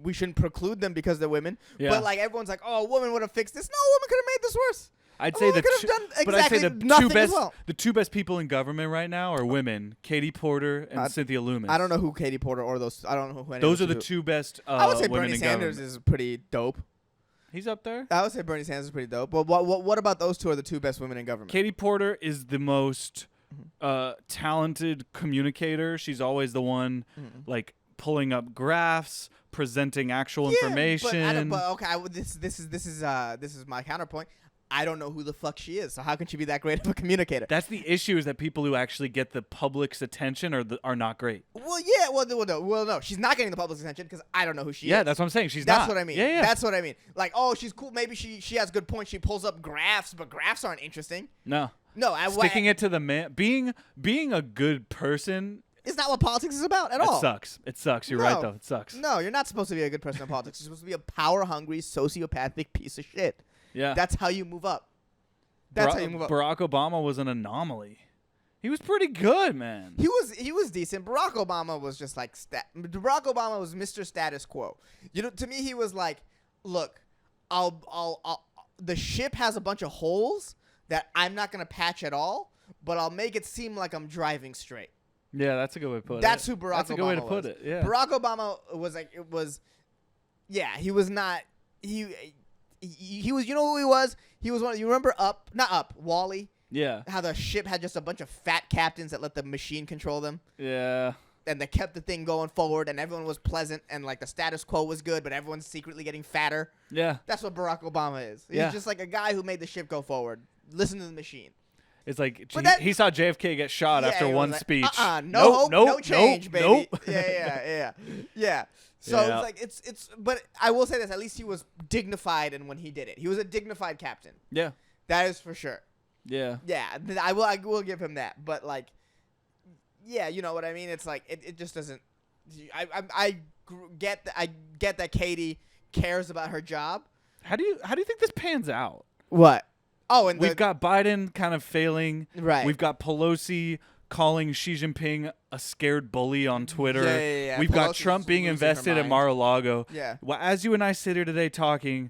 [SPEAKER 1] we shouldn't preclude them because they're women. Yeah. But like, everyone's like, oh, a woman would have fixed this. No, a woman could have made this worse.
[SPEAKER 2] I'd say the two best people in government right now are women, Katie Porter and Cynthia Lummis.
[SPEAKER 1] I don't know who Katie Porter or those. I don't know who any
[SPEAKER 2] those
[SPEAKER 1] of
[SPEAKER 2] are the two best
[SPEAKER 1] I would say
[SPEAKER 2] women
[SPEAKER 1] Bernie
[SPEAKER 2] in
[SPEAKER 1] Sanders
[SPEAKER 2] government.
[SPEAKER 1] is pretty dope.
[SPEAKER 2] He's up there.
[SPEAKER 1] I would say Bernie Sanders is pretty dope. But what about those two are the two best women in government?
[SPEAKER 2] Katie Porter is the most talented communicator. She's always the one like pulling up graphs, presenting actual information.
[SPEAKER 1] But okay, this is my counterpoint. I don't know who the fuck she is, so how can she be that great of a communicator?
[SPEAKER 2] That's the issue, is that people who actually get the public's attention are not great.
[SPEAKER 1] Well, yeah, well, no, she's not getting the public's attention because I don't know who she is.
[SPEAKER 2] Yeah, that's what I'm saying.
[SPEAKER 1] That's what I mean.
[SPEAKER 2] Yeah.
[SPEAKER 1] That's what I mean. Like, oh, she's cool. Maybe she has good points. She pulls up graphs, but graphs aren't interesting.
[SPEAKER 2] No.
[SPEAKER 1] Sticking
[SPEAKER 2] it to the man, being a good person.
[SPEAKER 1] It's not what politics is about at all.
[SPEAKER 2] It sucks. You're right, though. It sucks.
[SPEAKER 1] No, you're not supposed to be a good person in politics. You're supposed to be a power-hungry, sociopathic piece of shit.
[SPEAKER 2] Yeah.
[SPEAKER 1] That's how you move up.
[SPEAKER 2] Barack Obama was an anomaly. He was pretty good, man.
[SPEAKER 1] He was decent. Barack Obama was just like Barack Obama was Mr. Status Quo. To me, he was like, look, the ship has a bunch of holes that I'm not gonna patch at all, but I'll make it seem like I'm driving straight.
[SPEAKER 2] Yeah, that's a good way to put it.
[SPEAKER 1] That's who Barack Obama was.
[SPEAKER 2] That's a good way to put it. Yeah.
[SPEAKER 1] Barack Obama was like, he was not, he was, you know who he was? He was you remember Wall-E?
[SPEAKER 2] Yeah.
[SPEAKER 1] How the ship had just a bunch of fat captains that let the machine control them?
[SPEAKER 2] Yeah.
[SPEAKER 1] And they kept the thing going forward, and everyone was pleasant, and like the status quo was good, but everyone's secretly getting fatter.
[SPEAKER 2] Yeah.
[SPEAKER 1] That's what Barack Obama is. He's just like a guy who made the ship go forward. Listen to the machine.
[SPEAKER 2] It's like he saw JFK get shot after one speech.
[SPEAKER 1] No change, baby.
[SPEAKER 2] Nope.
[SPEAKER 1] Yeah. So it's like it's. But I will say this: at least he was dignified, and when he did it, he was a dignified captain.
[SPEAKER 2] Yeah,
[SPEAKER 1] that is for sure.
[SPEAKER 2] Yeah.
[SPEAKER 1] Yeah, I will give him that. But like, yeah, you know what I mean? It's like it just doesn't. I get that Katie cares about her job.
[SPEAKER 2] How do you think this pans out?
[SPEAKER 1] What? Oh, and
[SPEAKER 2] we've got Biden kind of failing.
[SPEAKER 1] Right.
[SPEAKER 2] We've got Pelosi calling Xi Jinping a scared bully on Twitter.
[SPEAKER 1] Yeah.
[SPEAKER 2] We've got Trump being invested at Mar-a-Lago.
[SPEAKER 1] Yeah.
[SPEAKER 2] Well, as you and I sit here today talking,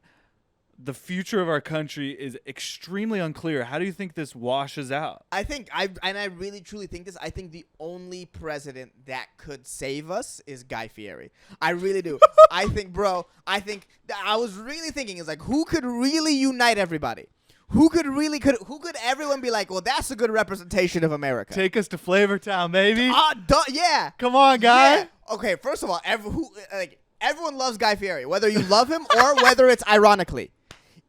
[SPEAKER 2] the future of our country is extremely unclear. How do you think this washes out?
[SPEAKER 1] I think I really truly think this. I think the only president that could save us is Guy Fieri. I really do. I think I was really thinking is like who could really unite everybody? Who could everyone be like, well, that's a good representation of America.
[SPEAKER 2] Take us to Flavortown, baby.
[SPEAKER 1] Yeah.
[SPEAKER 2] Come on, guy.
[SPEAKER 1] Yeah. Okay, first of all, everyone loves Guy Fieri, whether you love him or whether it's ironically.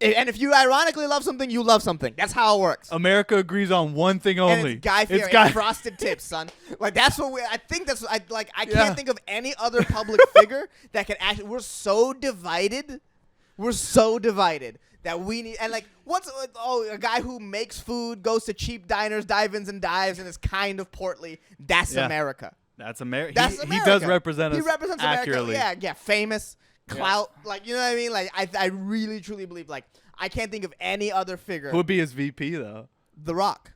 [SPEAKER 1] And if you ironically love something, you love something. That's how it works.
[SPEAKER 2] America agrees on one thing only.
[SPEAKER 1] And it's Guy Fieri. It's frosted tips, son. Like that's what I think. I can't think of any other public figure that can actually. We're so divided. That we need. And like a guy who makes food, goes to cheap diners, dive-ins and dives, and is kind of portly. That's America.
[SPEAKER 2] That's America.
[SPEAKER 1] That's
[SPEAKER 2] America. He does represent us.
[SPEAKER 1] He represents
[SPEAKER 2] accurately.
[SPEAKER 1] America. Yeah. Famous. Clout, like, you know what I mean? Like, I really, truly believe, like, I can't think of any other figure.
[SPEAKER 2] Who would be his VP, though?
[SPEAKER 1] The Rock.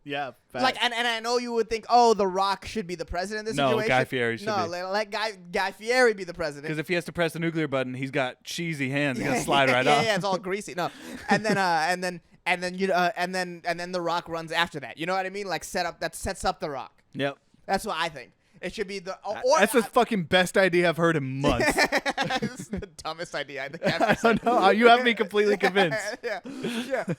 [SPEAKER 2] Yeah.
[SPEAKER 1] Facts. Like, and I know you would think, oh, The Rock should be the president in this situation.
[SPEAKER 2] No, Guy Fieri should be.
[SPEAKER 1] No, let Guy Fieri be the president.
[SPEAKER 2] Because if he has to press the nuclear button, he's got cheesy hands. He's gonna slide right off.
[SPEAKER 1] Yeah, it's all greasy. No, and then The Rock runs after that. You know what I mean? Like, sets up The Rock.
[SPEAKER 2] Yep.
[SPEAKER 1] That's what I think. It should be
[SPEAKER 2] that's the fucking best idea I've heard in months.
[SPEAKER 1] This is the dumbest idea I think I've ever said.
[SPEAKER 2] No, you have me completely convinced.
[SPEAKER 1] Yeah.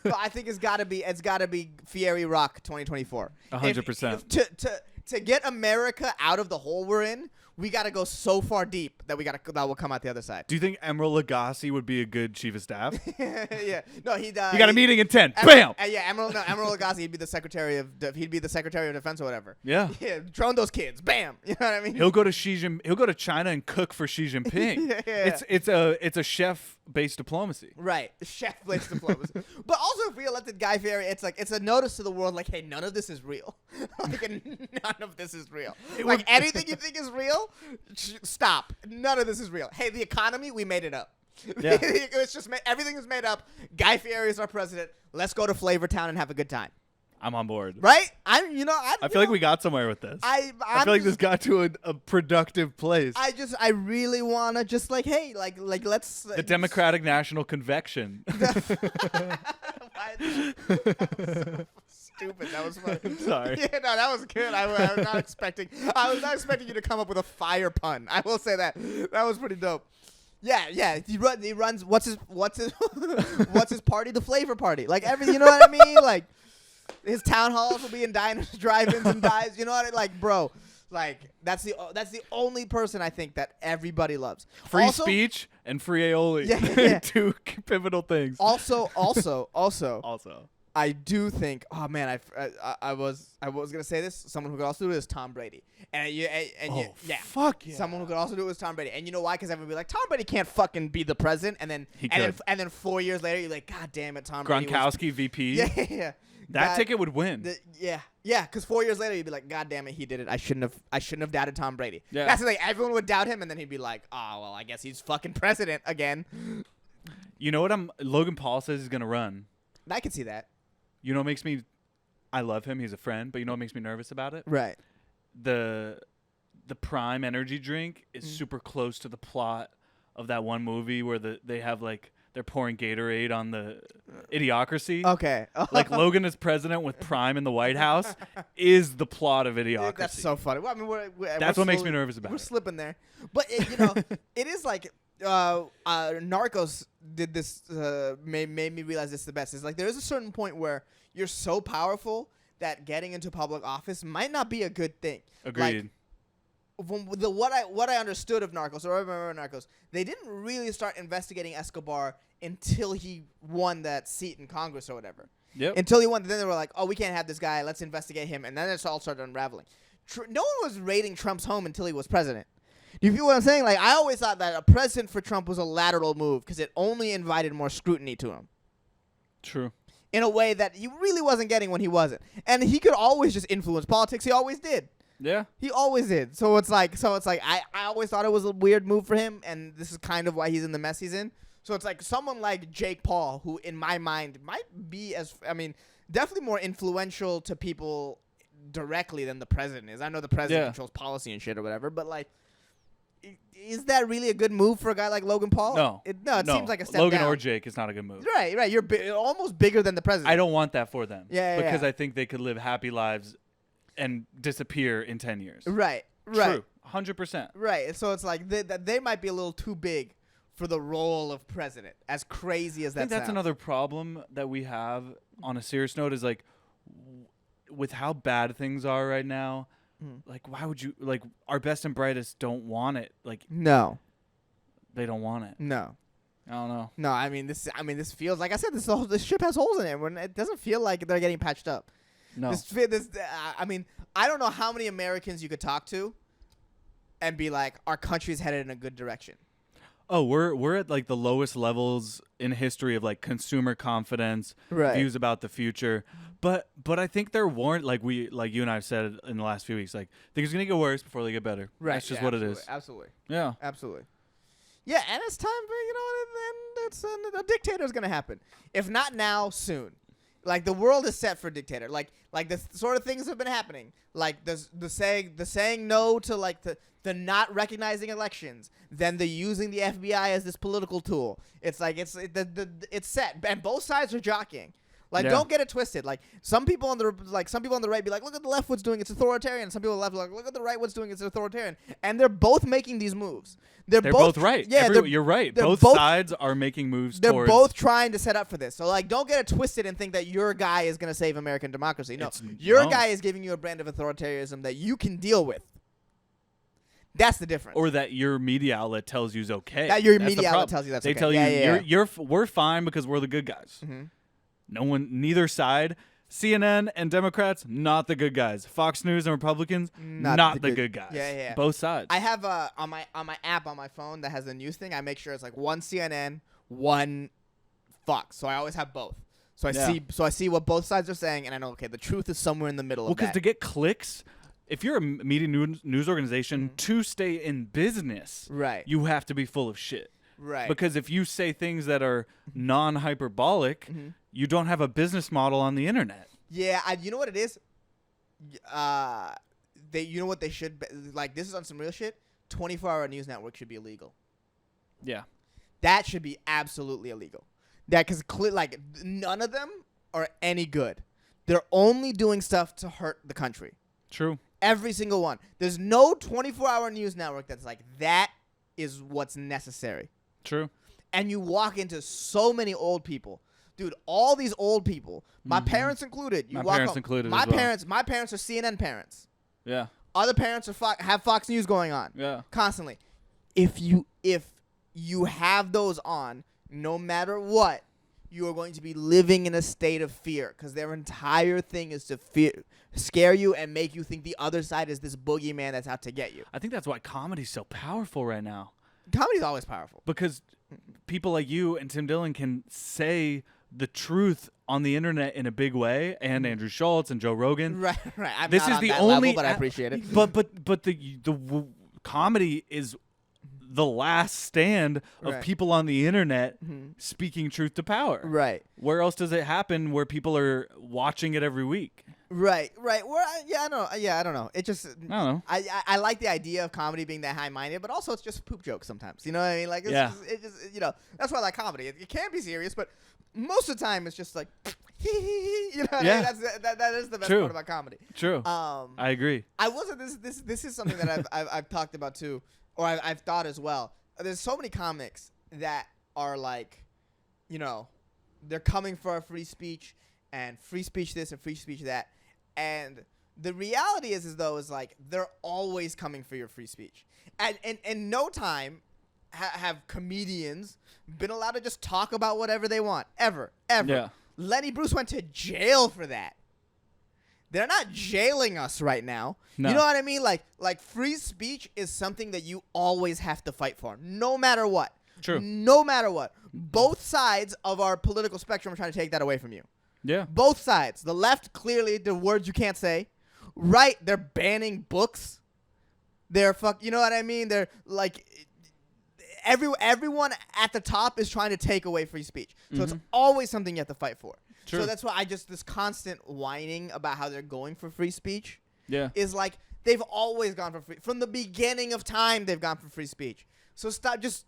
[SPEAKER 1] But I think it's gotta be Fieri Rock 2024.
[SPEAKER 2] 100%.
[SPEAKER 1] To get America out of the hole we're in, we gotta go so far deep that will come out the other side.
[SPEAKER 2] Do you think Emeril Lagasse would be a good chief of staff?
[SPEAKER 1] Yeah. No, he. You
[SPEAKER 2] got a meeting in 10. Bam.
[SPEAKER 1] Yeah, Emeril Lagasse. He'd be the secretary of defense or whatever.
[SPEAKER 2] Yeah.
[SPEAKER 1] Yeah. Drone those kids. Bam. You know what I mean?
[SPEAKER 2] He'll go to China and cook for Xi Jinping.
[SPEAKER 1] Yeah.
[SPEAKER 2] It's a chef-based diplomacy.
[SPEAKER 1] Right. Chef-based diplomacy. But also, if we elected Guy Fieri, it's a notice to the world, like, hey, none of this is real. Like, none of this is real. Like, anything you think is real, stop. None of this is real. Hey, the economy, we made it up. Yeah. It's just everything is made up. Guy Fieri is our president. Let's go to Flavortown and have a good time.
[SPEAKER 2] I'm on board.
[SPEAKER 1] Right? I
[SPEAKER 2] feel like we got somewhere with this. I feel like this got to a productive place.
[SPEAKER 1] I really want to just like, hey, like let's.
[SPEAKER 2] The Democratic National Convention.
[SPEAKER 1] Stupid. That was funny.
[SPEAKER 2] Sorry.
[SPEAKER 1] Yeah, no, that was good. I was not expecting. I was not expecting you to come up with a fire pun. I will say that. That was pretty dope. Yeah. He runs. What's his party? The Flavor Party. Like everything. You know what I mean? Like his town halls will be in diners, drive-ins, and dives. You know what I mean? Like, bro. Like that's the only person I think that everybody loves.
[SPEAKER 2] Free speech and free aioli.
[SPEAKER 1] Yeah.
[SPEAKER 2] Two pivotal things.
[SPEAKER 1] Also. I do think. Oh man, I was gonna say this. Someone who could also do it is Tom Brady.
[SPEAKER 2] Fuck yeah.
[SPEAKER 1] Someone who could also do it is Tom Brady. And you know why? Because everyone would be like, Tom Brady can't fucking be the president. And then 4 years later, you're like, God damn it, Tom Brady.
[SPEAKER 2] Gronkowski VP.
[SPEAKER 1] Yeah.
[SPEAKER 2] That ticket would win.
[SPEAKER 1] Yeah. Because 4 years later, you'd be like, God damn it, he did it. I shouldn't have doubted Tom Brady.
[SPEAKER 2] Yeah.
[SPEAKER 1] That's the thing. Everyone would doubt him, and then he'd be like, oh well, I guess he's fucking president again.
[SPEAKER 2] You know what? Logan Paul says he's gonna run.
[SPEAKER 1] I can see that.
[SPEAKER 2] You know what makes me? I love him. He's a friend. But you know what makes me nervous about it?
[SPEAKER 1] Right.
[SPEAKER 2] The Prime energy drink is super close to the plot of that one movie where they have like they're pouring Gatorade on the Idiocracy.
[SPEAKER 1] Okay.
[SPEAKER 2] Like Logan is president with Prime in the White House is the plot of Idiocracy.
[SPEAKER 1] That's so funny. Well, I mean,
[SPEAKER 2] that's what makes me nervous about it.
[SPEAKER 1] We're slipping there. But, it is like Narcos did this, made me realize this is the best. It's like there is a certain point where you're so powerful that getting into public office might not be a good thing.
[SPEAKER 2] Agreed.
[SPEAKER 1] Like, what I understood of Narcos, or I remember Narcos, they didn't really start investigating Escobar until he won that seat in Congress or whatever.
[SPEAKER 2] Yep.
[SPEAKER 1] Until he won, then they were like, "Oh, we can't have this guy. Let's investigate him." And then it all started unraveling. No one was raiding Trump's home until he was president. Do you feel what I'm saying? Like, I always thought that a president for Trump was a lateral move because it only invited more scrutiny to him.
[SPEAKER 2] True.
[SPEAKER 1] In a way that he really wasn't getting when he wasn't, and he could always just influence politics. He always did.
[SPEAKER 2] Yeah.
[SPEAKER 1] He always did. So it's like I always thought it was a weird move for him, and this is kind of why he's in the mess he's in. So it's like someone like Jake Paul, who in my mind might be definitely more influential to people directly than the president is. I know the president controls policy and shit or whatever, but like is that really a good move for a guy like Logan Paul?
[SPEAKER 2] No.
[SPEAKER 1] It seems like a step
[SPEAKER 2] Logan
[SPEAKER 1] down.
[SPEAKER 2] or Jake is not a good move.
[SPEAKER 1] Right. You're almost bigger than the president.
[SPEAKER 2] I don't want that for them.
[SPEAKER 1] Yeah.
[SPEAKER 2] I think they could live happy lives and disappear in 10 years.
[SPEAKER 1] Right.
[SPEAKER 2] True. 100%.
[SPEAKER 1] Right. So it's like they might be a little too big for the role of president. As crazy as that
[SPEAKER 2] I think that's
[SPEAKER 1] sounds.
[SPEAKER 2] another problem that we have on a serious note is like with how bad things are right now. Like, why would you like our best and brightest don't want it? Like,
[SPEAKER 1] no,
[SPEAKER 2] they don't want it.
[SPEAKER 1] No,
[SPEAKER 2] I don't know.
[SPEAKER 1] No, I mean this feels like I said. This ship has holes in it. When it doesn't feel like they're getting patched up.
[SPEAKER 2] No,
[SPEAKER 1] I mean, I don't know how many Americans you could talk to, and be like, our country's headed in a good direction.
[SPEAKER 2] Oh, we're at like the lowest levels in history of like consumer confidence, views about the future. But I think they're warned, like you and I have said in the last few weeks, like things are gonna get worse before they get better.
[SPEAKER 1] Right.
[SPEAKER 2] That's just what it is.
[SPEAKER 1] Absolutely.
[SPEAKER 2] Yeah.
[SPEAKER 1] Absolutely. Yeah, and it's time for and a dictator's gonna happen. If not now, soon. Like the world is set for a dictator. Like the sort of things have been happening. Like the saying no to like the not recognizing elections, then the using the FBI as this political tool. It's like it's set, and both sides are jockeying. Like don't get it twisted. Like some people on the right be like, look at the left what's doing, it's authoritarian. Some people on the left are like, look at the right what's doing, it's authoritarian. And they're both making these moves. They're both
[SPEAKER 2] right.
[SPEAKER 1] Yeah,
[SPEAKER 2] you're right. Both sides are making moves.
[SPEAKER 1] They're both trying to set up for this. So like, don't get it twisted and think that your guy is gonna save American democracy. No, your guy is giving you a brand of authoritarianism that you can deal with. That's the difference.
[SPEAKER 2] Or that your media outlet tells you is okay.
[SPEAKER 1] That your media outlet tells you that's okay.
[SPEAKER 2] They tell you we're fine because we're the good guys. Mm-hmm. Neither side. CNN and Democrats, not the good guys. Fox News and Republicans, not the good guys.
[SPEAKER 1] Yeah.
[SPEAKER 2] Both sides.
[SPEAKER 1] I have on my app on my phone that has the news thing. I make sure it's like one CNN, one Fox. So I always have both. So I see what both sides are saying, and I know the truth is somewhere in the middle of that.
[SPEAKER 2] Well, because to get clicks, if you're a media news organization, to stay in business,
[SPEAKER 1] right,
[SPEAKER 2] you have to be full of shit.
[SPEAKER 1] Right.
[SPEAKER 2] Because if you say things that are non-hyperbolic, you don't have a business model on the internet.
[SPEAKER 1] Yeah, you know what it is? You know what they should be, like, this is on some real shit. 24-hour news network should be illegal.
[SPEAKER 2] Yeah.
[SPEAKER 1] That should be absolutely illegal. That cuz like none of them are any good. They're only doing stuff to hurt the country.
[SPEAKER 2] True. Every
[SPEAKER 1] single one. There's no 24-hour news network that's like that is what's necessary.
[SPEAKER 2] True.
[SPEAKER 1] And you walk into so many old people. Dude, all these old people, my parents included. My parents are CNN parents.
[SPEAKER 2] Yeah.
[SPEAKER 1] Other parents have Fox News going on.
[SPEAKER 2] Yeah.
[SPEAKER 1] Constantly. If you have those on, no matter what, you are going to be living in a state of fear because their entire thing is to scare you and make you think the other side is this boogeyman that's out to get you.
[SPEAKER 2] I think that's why comedy's so powerful right now.
[SPEAKER 1] Comedy's always powerful.
[SPEAKER 2] Because people like you and Tim Dillon can say the truth on the internet in a big way, and Andrew Schultz and Joe Rogan.
[SPEAKER 1] Right. I'm
[SPEAKER 2] this
[SPEAKER 1] not
[SPEAKER 2] is
[SPEAKER 1] on
[SPEAKER 2] the
[SPEAKER 1] that
[SPEAKER 2] only
[SPEAKER 1] level, but I appreciate it.
[SPEAKER 2] But the comedy is the last stand of people on the internet speaking truth to power.
[SPEAKER 1] Right.
[SPEAKER 2] Where else does it happen where people are watching it every week?
[SPEAKER 1] Right. Well, I don't know. It just,
[SPEAKER 2] I don't know.
[SPEAKER 1] I like the idea of comedy being that high-minded, but also it's just poop jokes sometimes. You know what I mean? Like, it's just, that's why I like comedy. It can be serious, but most of the time it's just like, you know what I mean? That is the best part about comedy.
[SPEAKER 2] True. I agree.
[SPEAKER 1] This is something that I've talked about too, or I've thought as well. There's so many comics that are like, they're coming for our free speech and free speech this and free speech that. And the reality is like they're always coming for your free speech. And in no time have comedians been allowed to just talk about whatever they want. Ever.
[SPEAKER 2] Yeah.
[SPEAKER 1] Lenny Bruce went to jail for that. They're not jailing us right now. No. You know what I mean? Like free speech is something that you always have to fight for, no matter what.
[SPEAKER 2] True.
[SPEAKER 1] No matter what. Both sides of our political spectrum are trying to take that away from you.
[SPEAKER 2] Yeah.
[SPEAKER 1] Both sides. The left, clearly, the words you can't say. Right, they're banning books. They're you know what I mean? They're like, everyone at the top is trying to take away free speech. So it's always something you have to fight for.
[SPEAKER 2] True.
[SPEAKER 1] So that's why this constant whining about how they're going for free speech
[SPEAKER 2] Yeah.
[SPEAKER 1] is like they've always gone for free. From the beginning of time, they've gone for free speech. So stop, just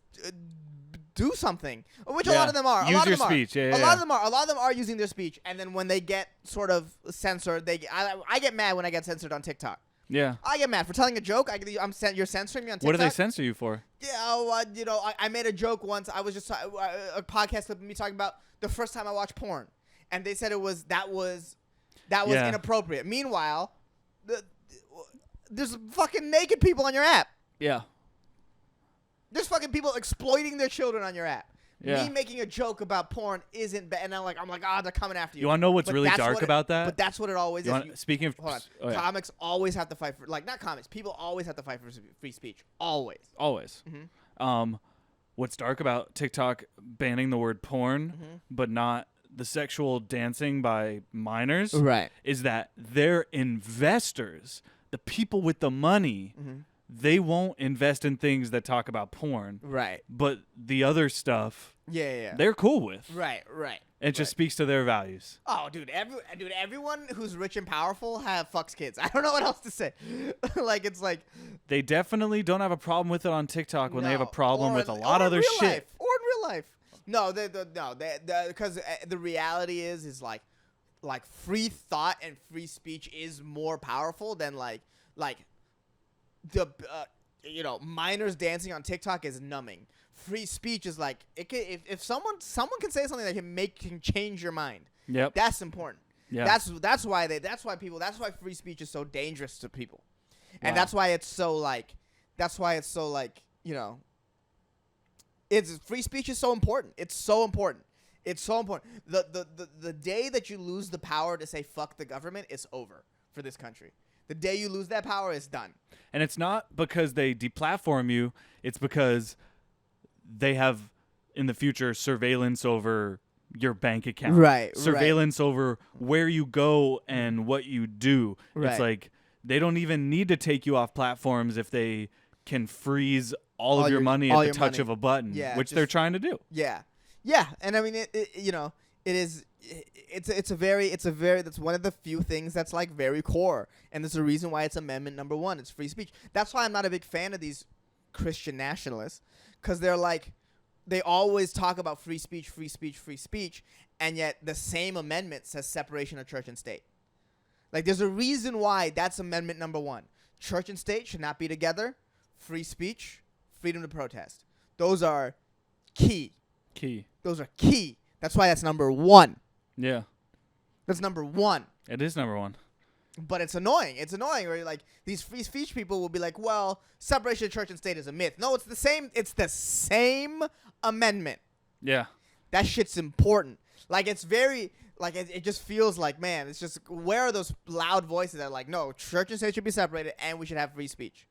[SPEAKER 1] do something, which a lot of them are.
[SPEAKER 2] Use your speech.
[SPEAKER 1] A lot of them are. A lot of them are using their speech, and then when they get sort of censored, I get mad when I get censored on TikTok.
[SPEAKER 2] Yeah.
[SPEAKER 1] I get mad for telling a joke. You're censoring me on TikTok.
[SPEAKER 2] What do they censor you for?
[SPEAKER 1] Yeah, I made a joke once. I was just a podcast of me talking about the first time I watched porn, and they said that was inappropriate. Meanwhile, there's fucking naked people on your app.
[SPEAKER 2] Yeah.
[SPEAKER 1] There's fucking people exploiting their children on your app.
[SPEAKER 2] Yeah.
[SPEAKER 1] Me making a joke about porn isn't bad, and I'm like, they're coming after you.
[SPEAKER 2] You want to know what's really dark about that?
[SPEAKER 1] But that's what it always is.
[SPEAKER 2] Speaking of,
[SPEAKER 1] comics always have to fight for, not comics. People always have to fight for free speech. Always.
[SPEAKER 2] Mm-hmm. What's dark about TikTok banning the word porn, but not the sexual dancing by minors,
[SPEAKER 1] right?
[SPEAKER 2] Is that their investors, the people with the money. They won't invest in things that talk about porn.
[SPEAKER 1] Right.
[SPEAKER 2] But the other stuff, they're cool with.
[SPEAKER 1] Right.
[SPEAKER 2] It just speaks to their values.
[SPEAKER 1] Oh, dude, everyone who's rich and powerful fucks kids. I don't know what else to say. It's like
[SPEAKER 2] they definitely don't have a problem with it on TikTok when they have a problem with a lot of other shit.
[SPEAKER 1] Or in real life. No, because the reality is like free thought and free speech is more powerful than like the minors dancing on TikTok is numbing. Free speech is like if someone can say something that can change your mind.
[SPEAKER 2] Yep.
[SPEAKER 1] That's important.
[SPEAKER 2] Yeah.
[SPEAKER 1] That's why free speech is so dangerous to people. And that's why it's so it's free speech is so important. It's so important. The day that you lose the power to say fuck the government, it's over for this country. The day you lose that power, it's done.
[SPEAKER 2] And it's not because they deplatform you. It's because they have, in the future, surveillance over your bank account.
[SPEAKER 1] Right.
[SPEAKER 2] Surveillance over where you go and what you do.
[SPEAKER 1] Right.
[SPEAKER 2] It's like they don't even need to take you off platforms if they can freeze all of your money at the touch of a button, which they're trying to do.
[SPEAKER 1] Yeah. And I mean, that's one of the few things that's like very core, and there's a reason why it's amendment number 1. It's free speech. That's why I'm not a big fan of these Christian nationalists, because they always talk about free speech, and yet the same amendment says separation of church and state. Like, there's a reason why that's amendment number 1. Church and state should not be together. Free speech, freedom to protest. Those are key. Those are key. That's why that's number 1.
[SPEAKER 2] Yeah.
[SPEAKER 1] That's number 1.
[SPEAKER 2] It is number 1.
[SPEAKER 1] But it's annoying. It's annoying where like these free speech people will be like, well, separation of church and state is a myth. No, it's the same. It's the same amendment.
[SPEAKER 2] Yeah.
[SPEAKER 1] That shit's important. Like, it's very, like, it just feels like, man, it's just, where are those loud voices that are like, no, church and state should be separated and we should have free speech?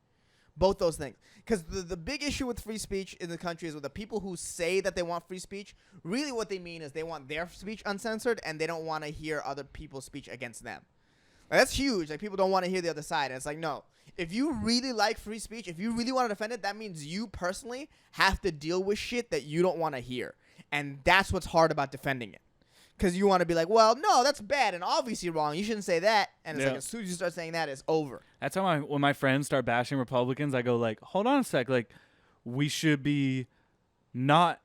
[SPEAKER 1] Both those things. Because the big issue with free speech in the country is with the people who say that they want free speech, really what they mean is they want their speech uncensored and they don't want to hear other people's speech against them. Like, that's huge. Like, people don't want to hear the other side. And it's like, no. If you really like free speech, if you really want to defend it, that means you personally have to deal with shit that you don't want to hear. And that's what's hard about defending it. Because you want to be like, well, no, that's bad and obviously wrong. You shouldn't say that. And it's like, as soon as you start saying that, it's over.
[SPEAKER 2] That's how when my friends start bashing Republicans, I go like, hold on a sec. Like, we should be not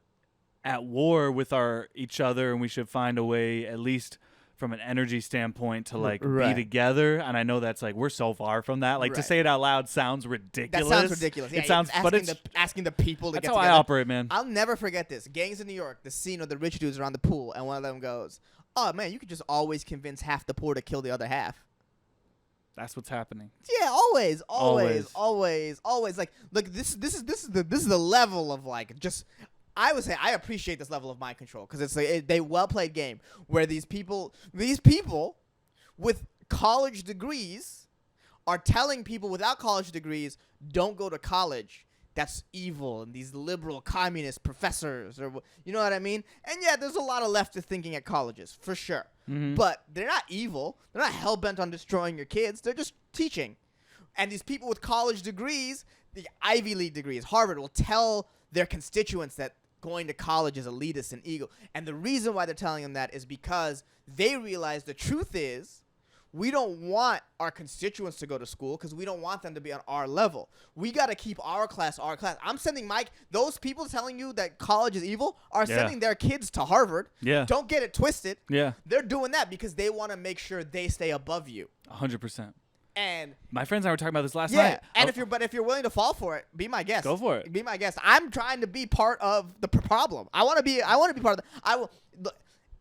[SPEAKER 2] at war with each other, and we should find a way, at least from an energy standpoint, to like be together. And I know that's like, we're so far from that. Like, to say it out loud sounds ridiculous.
[SPEAKER 1] That sounds ridiculous. Yeah,
[SPEAKER 2] it sounds, but it's
[SPEAKER 1] asking the people to get together.
[SPEAKER 2] That's how I operate, man.
[SPEAKER 1] I'll never forget this. Gangs in New York, the scene of the rich dudes around the pool, and one of them goes, oh man, you could just always convince half the poor to kill the other half.
[SPEAKER 2] That's what's happening.
[SPEAKER 1] Yeah, always. Like, this is the level of like just. I would say I appreciate this level of mind control because it's like they well played game where these people with college degrees are telling people without college degrees don't go to college. That's evil, and these liberal communist professors, or you know what I mean? And yeah, there's a lot of leftist thinking at colleges for sure, but they're not evil. They're not hell bent on destroying your kids. They're just teaching. And these people with college degrees, the Ivy League degrees, Harvard, will tell their constituents that going to college is elitist and ego. And the reason why they're telling them that is because they realize the truth is we don't want our constituents to go to school because we don't want them to be on our level. We got to keep our class. I'm sending those people telling you that college is evil are sending their kids to Harvard.
[SPEAKER 2] Yeah.
[SPEAKER 1] Don't get it twisted.
[SPEAKER 2] Yeah.
[SPEAKER 1] They're doing that because they want to make sure they stay above you.
[SPEAKER 2] 100%.
[SPEAKER 1] And
[SPEAKER 2] my friends and I were talking about this last night.
[SPEAKER 1] And if you're willing to fall for it, be my guest.
[SPEAKER 2] Go for it.
[SPEAKER 1] Be my guest. I'm trying to be part of the problem. I want to be part of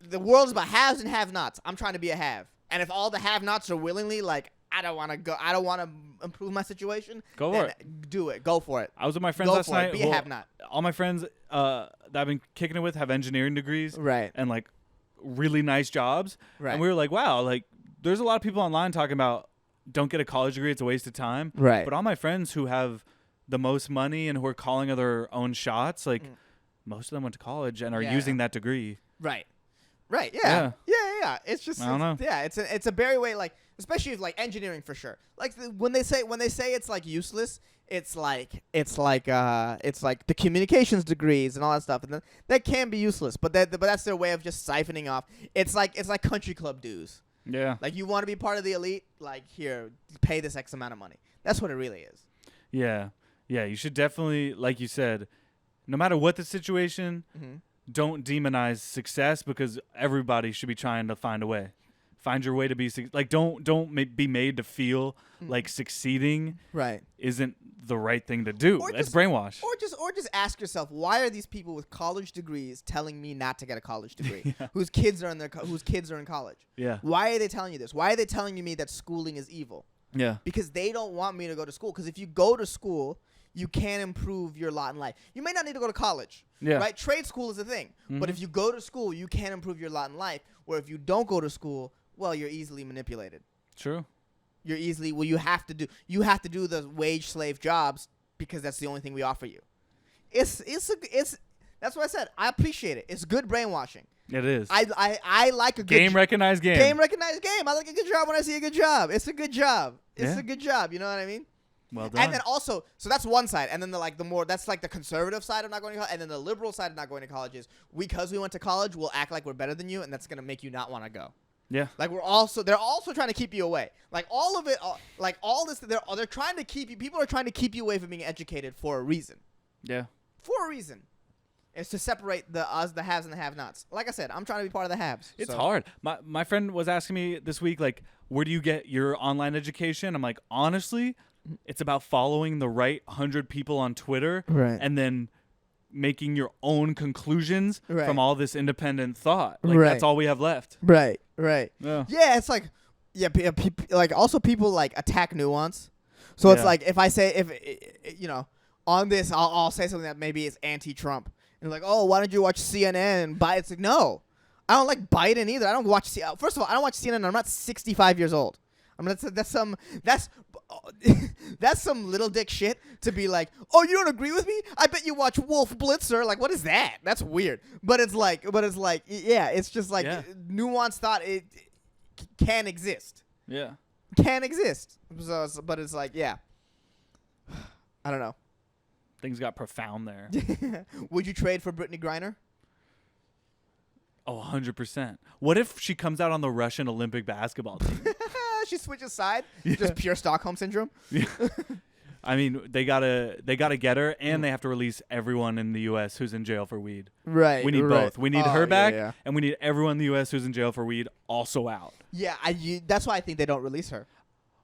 [SPEAKER 1] the world is about haves and have-nots. I'm trying to be a have. And if all the have-nots are willingly like, I don't want to improve my situation,
[SPEAKER 2] go for it.
[SPEAKER 1] Do it. Go for it.
[SPEAKER 2] I was with my friends last night.
[SPEAKER 1] Be a have-not.
[SPEAKER 2] All my friends that I've been kicking it with have engineering degrees.
[SPEAKER 1] Right.
[SPEAKER 2] And like really nice jobs.
[SPEAKER 1] Right.
[SPEAKER 2] And we were like, wow, like there's a lot of people online talking about don't get a college degree, it's a waste of time.
[SPEAKER 1] Right.
[SPEAKER 2] But all my friends who have the most money and who are calling of their own shots, like most of them went to college and are using that degree.
[SPEAKER 1] Right. Right. Yeah. Yeah. It's just,
[SPEAKER 2] I don't know.
[SPEAKER 1] Yeah. It's a very way, like, especially if, like, engineering for sure. Like when they say it's like useless, it's like the communications degrees and all that stuff, and then that can be useless. But that's their way of just siphoning off. It's like country club dues.
[SPEAKER 2] Yeah.
[SPEAKER 1] Like, you want to be part of the elite? Like, here, pay this X amount of money. That's what it really is.
[SPEAKER 2] Yeah. Yeah, you should definitely, like you said, no matter what the situation, don't demonize success because everybody should be trying to find a way. Find your way to be like don't be made to feel like succeeding isn't the right thing to do. It's brainwash.
[SPEAKER 1] Or just ask yourself, why are these people with college degrees telling me not to get a college degree? Whose kids are in college?
[SPEAKER 2] Yeah.
[SPEAKER 1] Why are they telling you this? Why are they telling me that schooling is evil?
[SPEAKER 2] Yeah.
[SPEAKER 1] Because they don't want me to go to school. Because if you go to school, you can improve your lot in life. You may not need to go to college.
[SPEAKER 2] Yeah.
[SPEAKER 1] Right? Trade school is a thing. But if you go to school, you can improve your lot in life. Where if you don't go to school, well, you're easily manipulated.
[SPEAKER 2] True.
[SPEAKER 1] You have to do the wage slave jobs because that's the only thing we offer you. It's that's what I said. I appreciate it. It's good brainwashing.
[SPEAKER 2] It is.
[SPEAKER 1] I like a good
[SPEAKER 2] game recognized game.
[SPEAKER 1] Game recognized game. I like a good job when I see a good job. It's a good job. It's a good job. You know what I mean?
[SPEAKER 2] Well done.
[SPEAKER 1] And then also, so that's one side, and then that's like the conservative side of not going to college, and then the liberal side of not going to college is because we went to college, we'll act like we're better than you, and that's gonna make you not want to go.
[SPEAKER 2] Yeah.
[SPEAKER 1] Like they're also trying to keep you away. Like all of it, like all this, they're trying to keep you. People are trying to keep you away from being educated for a reason.
[SPEAKER 2] Yeah.
[SPEAKER 1] For a reason. It's to separate the haves and the have-nots. Like I said, I'm trying to be part of the haves.
[SPEAKER 2] It's hard. My friend was asking me this week, like, where do you get your online education? I'm like, honestly, it's about following the right 100 people on Twitter, and then making your own conclusions from all this independent thought. Like that's all we have left.
[SPEAKER 1] Right.
[SPEAKER 2] Yeah.
[SPEAKER 1] Yeah, it's like like also people like attack nuance. So it's like if I say on this I'll say something that maybe is anti-Trump. And like, "Oh, why don't you watch CNN and Biden?" It's like, "No. I don't like Biden either. I don't watch First of all, I don't watch CNN. I'm not 65 years old. I mean, that's some little dick shit to be like, "Oh, you don't agree with me? I bet you watch Wolf Blitzer." Like, what is that? That's weird. But it's like, yeah, it's just like nuanced thought. It can exist.
[SPEAKER 2] Yeah.
[SPEAKER 1] Can exist. So, but it's like, yeah. I don't know.
[SPEAKER 2] Things got profound there.
[SPEAKER 1] Would you trade for Brittany Griner?
[SPEAKER 2] Oh, 100%. What if she comes out on the Russian Olympic basketball team?
[SPEAKER 1] She switches side. Just pure Stockholm syndrome.
[SPEAKER 2] Yeah. I mean, they gotta get her, and they have to release everyone in the U.S. who's in jail for weed.
[SPEAKER 1] Right.
[SPEAKER 2] We need both. We need her back,
[SPEAKER 1] yeah.
[SPEAKER 2] and we need everyone in the U.S. who's in jail for weed also out.
[SPEAKER 1] Yeah, that's why I think they don't release her.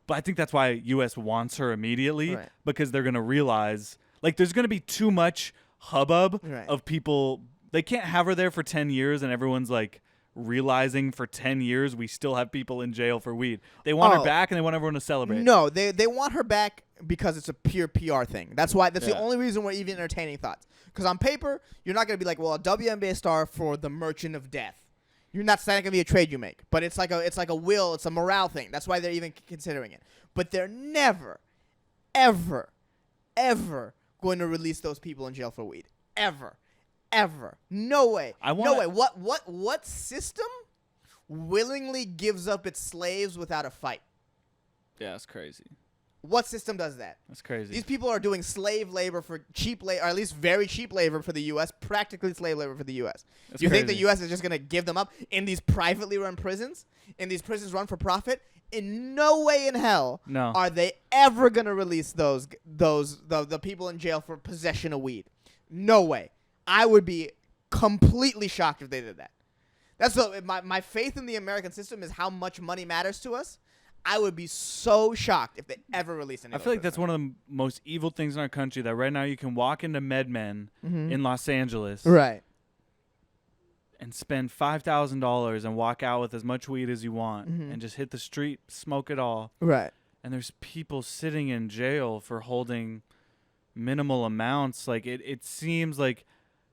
[SPEAKER 2] But I think that's why U.S. wants her immediately, because they're gonna realize, like, there's gonna be too much hubbub of people. They can't have her there for 10 years, and everyone's like realizing for 10 years we still have people in jail for weed. They want her back, and they want everyone to celebrate.
[SPEAKER 1] No, they want her back because it's a pure PR thing. That's why. That's the only reason we're even entertaining thoughts. Because on paper, you're not gonna be like, well, a WNBA star for the Merchant of Death. That's not gonna be a trade you make. But it's like a morale thing. That's why they're even considering it. But they're never, ever, ever going to release those people in jail for weed. Ever. No way. No way. What system willingly gives up its slaves without a fight?
[SPEAKER 2] Yeah, it's crazy.
[SPEAKER 1] What system does that?
[SPEAKER 2] That's crazy.
[SPEAKER 1] These people are doing slave labor for cheap labor, or at least very cheap labor for the U.S., practically slave labor for the U.S.
[SPEAKER 2] That's
[SPEAKER 1] You think the
[SPEAKER 2] crazy.
[SPEAKER 1] U.S. is just going to give them up in these privately run prisons? In these prisons run for profit? In no way in hell
[SPEAKER 2] No.
[SPEAKER 1] are they ever going to release the people in jail for possession of weed. No way. I would be completely shocked if they did that. That's my faith in the American system is how much money matters to us. I would be so shocked if they ever release any.
[SPEAKER 2] I feel like that's one of the most evil things in our country, that right now you can walk into MedMen in Los Angeles
[SPEAKER 1] right
[SPEAKER 2] and spend $5,000 and walk out with as much weed as you want and just hit the street, smoke it all.
[SPEAKER 1] right.
[SPEAKER 2] And there's people sitting in jail for holding minimal amounts. Like it seems like,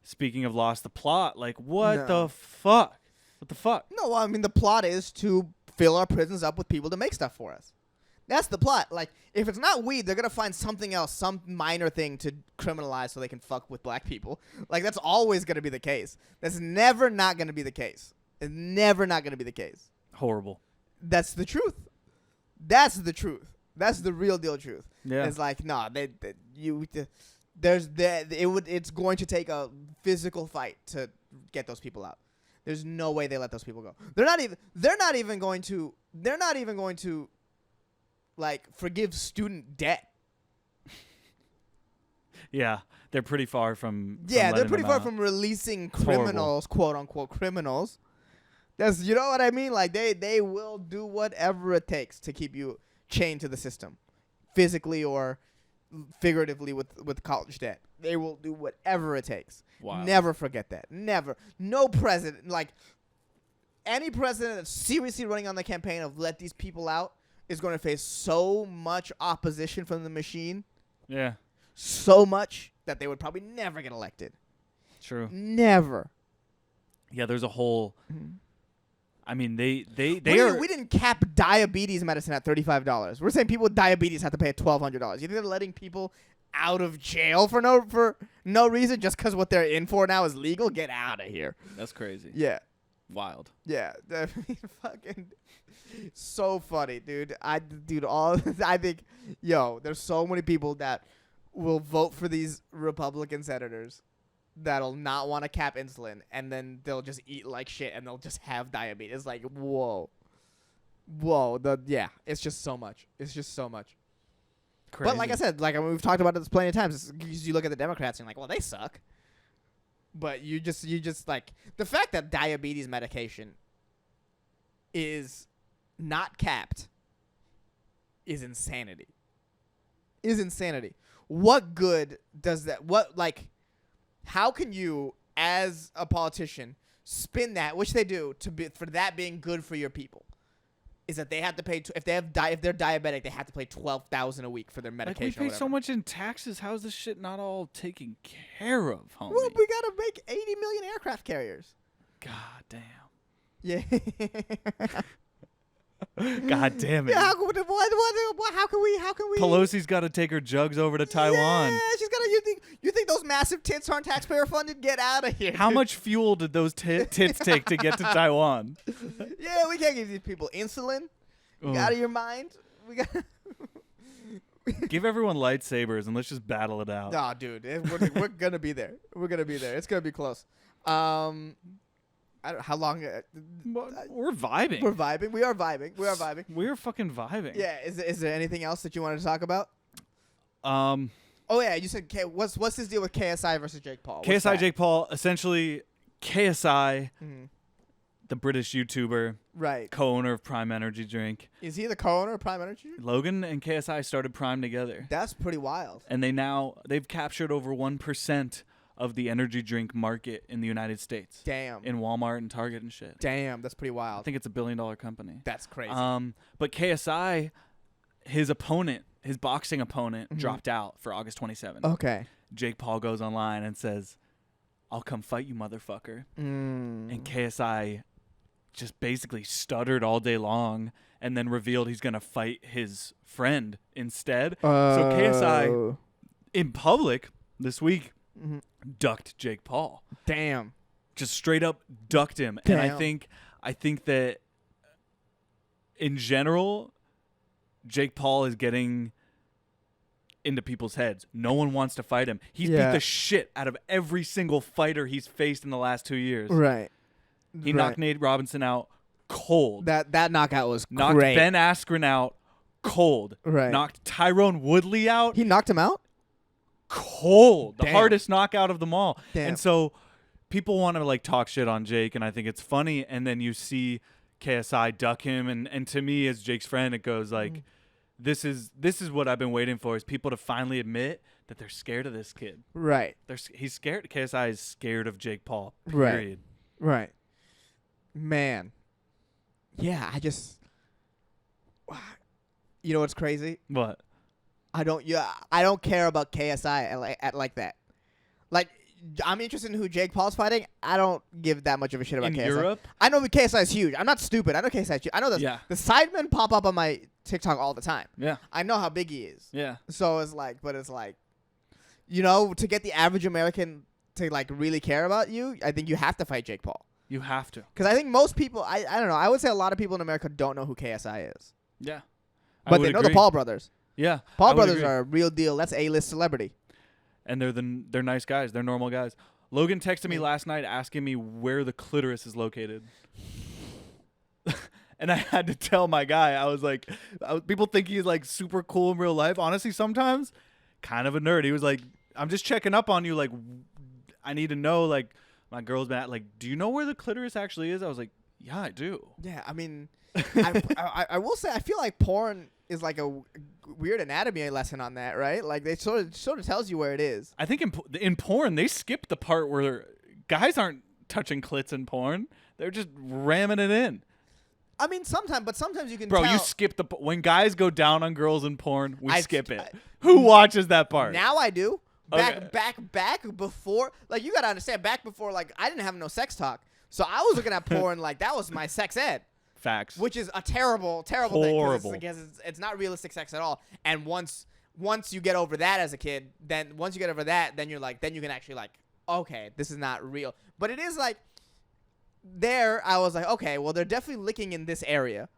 [SPEAKER 2] speaking of lost the plot, like what
[SPEAKER 1] No.
[SPEAKER 2] the fuck? What the fuck?
[SPEAKER 1] No, I mean the plot is to fill our prisons up with people to make stuff for us. That's the plot. Like, if it's not weed, they're gonna find something else, some minor thing to criminalize so they can fuck with black people. Like, that's always gonna be the case. That's never not gonna be the case. It's never not gonna be the case.
[SPEAKER 2] Horrible.
[SPEAKER 1] That's the truth. That's the truth. That's the real deal truth.
[SPEAKER 2] Yeah.
[SPEAKER 1] It's like, no, it's going to take a physical fight to get those people out. There's no way they let those people go. They're not even going to like forgive student debt.
[SPEAKER 2] Yeah, they're pretty far from
[SPEAKER 1] Yeah, they're
[SPEAKER 2] letting
[SPEAKER 1] pretty
[SPEAKER 2] them
[SPEAKER 1] far
[SPEAKER 2] out.
[SPEAKER 1] from releasing
[SPEAKER 2] It's horrible.
[SPEAKER 1] criminals, quote unquote criminals. That's, you know what I mean? Like they will do whatever it takes to keep you chained to the system, physically or figuratively with college debt. They will do whatever it takes.
[SPEAKER 2] Wow.
[SPEAKER 1] Never forget that. Never. No president, like any president that's seriously running on the campaign of let these people out is going to face so much opposition from the machine.
[SPEAKER 2] Yeah,
[SPEAKER 1] So much that they would probably never get elected.
[SPEAKER 2] true.
[SPEAKER 1] Never.
[SPEAKER 2] Yeah, there's a whole. I mean, they
[SPEAKER 1] We didn't cap diabetes medicine at $35. We're saying people with diabetes have to pay $1,200. You think they're letting people out of jail for no reason just because what they're in for now is legal? Get out of here.
[SPEAKER 2] That's crazy.
[SPEAKER 1] Yeah.
[SPEAKER 2] Wild.
[SPEAKER 1] Yeah. I mean, fucking so funny, dude. I think, there's so many people that will vote for these Republican senators that'll not want to cap insulin, and then they'll just eat like shit, and they'll just have diabetes. It's like, whoa. It's just so much. It's just so much.
[SPEAKER 2] Crazy.
[SPEAKER 1] But like I said, like we've talked about this plenty of times, you look at the Democrats and you're like, well, they suck. But you just like the fact that diabetes medication is not capped is insanity. What good does that? How can you, as a politician, spin that, which they do, for that being good for your people? Is that they have to pay if they're diabetic, they have to pay $12,000 a week for their medication.
[SPEAKER 2] Like, we pay so much in taxes. How is this shit not all taken care of, homie?
[SPEAKER 1] Well, we gotta make 80 million aircraft carriers.
[SPEAKER 2] God damn.
[SPEAKER 1] Yeah.
[SPEAKER 2] God damn it.
[SPEAKER 1] Yeah. How can we?
[SPEAKER 2] Pelosi's got to take her jugs over to Taiwan.
[SPEAKER 1] Yeah, she's gotta. You think those massive tits aren't taxpayer funded? Get out of here.
[SPEAKER 2] How
[SPEAKER 1] dude.
[SPEAKER 2] much fuel did those tits take to get to Taiwan?
[SPEAKER 1] Yeah, we can't give these people insulin.
[SPEAKER 2] Ugh.
[SPEAKER 1] Out of your mind. We got.
[SPEAKER 2] Give everyone lightsabers and let's just battle it out.
[SPEAKER 1] Nah, dude, we're gonna be there. We're gonna be there. It's gonna be close. I don't. How long?
[SPEAKER 2] We're vibing.
[SPEAKER 1] We're vibing. We are vibing. We are vibing.
[SPEAKER 2] We're fucking vibing.
[SPEAKER 1] Yeah. Is there anything else that you wanted to talk about?
[SPEAKER 2] Oh
[SPEAKER 1] yeah, you said what's this deal with KSI versus Jake Paul?
[SPEAKER 2] KSI Jake Paul, essentially KSI, the British YouTuber,
[SPEAKER 1] right,
[SPEAKER 2] co-owner of Prime Energy Drink.
[SPEAKER 1] Is he the co-owner of Prime Energy?
[SPEAKER 2] Logan and KSI started Prime together.
[SPEAKER 1] That's pretty wild.
[SPEAKER 2] And they've captured over 1% of the energy drink market in the United States.
[SPEAKER 1] Damn.
[SPEAKER 2] In Walmart and Target and shit.
[SPEAKER 1] Damn, that's pretty wild.
[SPEAKER 2] I think it's $1 billion company.
[SPEAKER 1] That's crazy.
[SPEAKER 2] But KSI, his boxing opponent, dropped out for August 27th.
[SPEAKER 1] Okay.
[SPEAKER 2] Jake Paul goes online and says, "I'll come fight you, motherfucker." And KSI just basically stuttered all day long and then revealed he's going to fight his friend instead. So KSI, in public this week, ducked Jake Paul.
[SPEAKER 1] Damn.
[SPEAKER 2] Just straight up ducked him.
[SPEAKER 1] Damn.
[SPEAKER 2] And I think that in general, Jake Paul is getting into people's heads. No one wants to fight him. He's beat
[SPEAKER 1] Yeah.
[SPEAKER 2] the shit out of every single fighter he's faced in the last 2 years.
[SPEAKER 1] Right.
[SPEAKER 2] He knocked Nate Robinson out cold.
[SPEAKER 1] That knockout was
[SPEAKER 2] Knocked
[SPEAKER 1] great.
[SPEAKER 2] Ben Askren out cold.
[SPEAKER 1] Right.
[SPEAKER 2] Knocked Tyrone Woodley out
[SPEAKER 1] He knocked him out?
[SPEAKER 2] cold. The
[SPEAKER 1] Damn.
[SPEAKER 2] hardest knockout of them all.
[SPEAKER 1] Damn.
[SPEAKER 2] And so people want to like talk shit on Jake, and I think it's funny. And then you see KSI duck him, and to me as Jake's friend, it goes like, this is what I've been waiting for, is people to finally admit that they're scared of this kid.
[SPEAKER 1] Right.
[SPEAKER 2] He's scared. KSI is scared of Jake Paul.
[SPEAKER 1] Right.
[SPEAKER 2] Period.
[SPEAKER 1] Right. Man. Yeah, you know what's crazy?
[SPEAKER 2] What?
[SPEAKER 1] I don't care about KSI at like that. Like, I'm interested in who Jake Paul's fighting. I don't give that much of a shit about
[SPEAKER 2] In
[SPEAKER 1] KSI.
[SPEAKER 2] Europe?
[SPEAKER 1] I know KSI is huge. I'm not stupid. I know KSI is huge. I know this.
[SPEAKER 2] Yeah.
[SPEAKER 1] The Sidemen pop up on my TikTok all the time.
[SPEAKER 2] Yeah.
[SPEAKER 1] I know how big he is.
[SPEAKER 2] Yeah.
[SPEAKER 1] So it's like, to get the average American to like really care about you, I think you have to fight Jake Paul.
[SPEAKER 2] You have to.
[SPEAKER 1] Because I think most people, I don't know, I would say a lot of people in America don't know who KSI is.
[SPEAKER 2] Yeah.
[SPEAKER 1] But they know the Paul brothers.
[SPEAKER 2] Yeah.
[SPEAKER 1] Paul brothers are a real deal. That's A-list celebrity.
[SPEAKER 2] And they're nice guys. They're normal guys. Logan texted me last night asking me where the clitoris is located. And I had to tell my guy, I was like, people think he's like super cool in real life. Honestly, sometimes kind of a nerd. He was like, I'm just checking up on you. Like, I need to know, like, my girl's been at, like, do you know where the clitoris actually is? I was like, yeah, I do.
[SPEAKER 1] Yeah, I mean, I will say, I feel like porn is like a weird anatomy lesson on that, right? Like, they sort of tells you where it is.
[SPEAKER 2] I think in porn, they skip the part where guys aren't touching clits in porn. They're just ramming it in.
[SPEAKER 1] I mean, sometimes you can
[SPEAKER 2] Bro,
[SPEAKER 1] tell.
[SPEAKER 2] you skip when guys go down on girls in porn, we skip it. Who watches that part?
[SPEAKER 1] Now I do.
[SPEAKER 2] Okay.
[SPEAKER 1] Back before, like, you gotta understand, back before, like, I didn't have no sex talk, so I was looking at porn like that was my sex ed.
[SPEAKER 2] Facts.
[SPEAKER 1] Which is a terrible
[SPEAKER 2] Horrible.
[SPEAKER 1] thing, because it's not realistic sex at all. And once you get over that as a kid, then you're like, then you can actually like, okay, this is not real. But it is like, there I was like, okay, well, they're definitely licking in this area.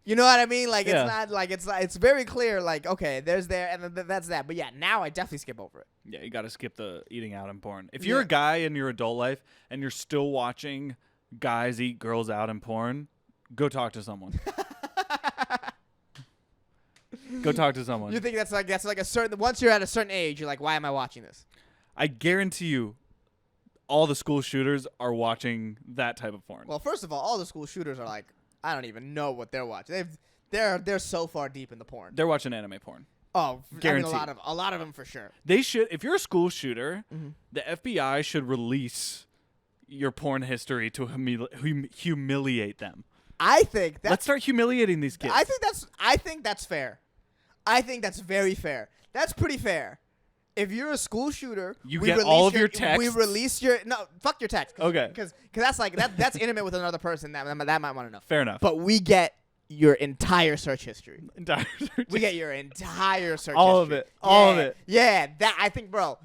[SPEAKER 1] You know what I mean? Like,
[SPEAKER 2] Yeah.
[SPEAKER 1] it's not like it's very clear. Like, okay, there's there, and that's that. But yeah, now I definitely skip over it.
[SPEAKER 2] Yeah, you got to skip the eating out in porn. If you're a guy in your adult life and you're still watching guys eat girls out in porn, go talk to someone. Go talk to someone.
[SPEAKER 1] You think that's like a certain, once you're at a certain age, you're like, why am I watching this?
[SPEAKER 2] I guarantee you, all the school shooters are watching that type of porn.
[SPEAKER 1] Well, first of all the school shooters are like, I don't even know what they're watching. They're so far deep in the porn.
[SPEAKER 2] They're watching anime porn.
[SPEAKER 1] Oh,
[SPEAKER 2] Guaranteed.
[SPEAKER 1] I mean, a lot of them for sure.
[SPEAKER 2] They should. If you're a school shooter,
[SPEAKER 1] Mm-hmm.
[SPEAKER 2] the FBI should release your porn history to humiliate them.
[SPEAKER 1] I think
[SPEAKER 2] Let's start humiliating these kids.
[SPEAKER 1] I think that's fair. I think that's very fair. That's pretty fair. If you're a school shooter,
[SPEAKER 2] You
[SPEAKER 1] we
[SPEAKER 2] get
[SPEAKER 1] release
[SPEAKER 2] all of your texts?
[SPEAKER 1] We release your fuck your text.
[SPEAKER 2] Okay.
[SPEAKER 1] Because that's like that's intimate with another person that might want to know.
[SPEAKER 2] Fair enough.
[SPEAKER 1] But we get your entire search history.
[SPEAKER 2] Entire
[SPEAKER 1] We get your entire search
[SPEAKER 2] All
[SPEAKER 1] history.
[SPEAKER 2] of it. All of it.
[SPEAKER 1] Yeah, that I think, bro.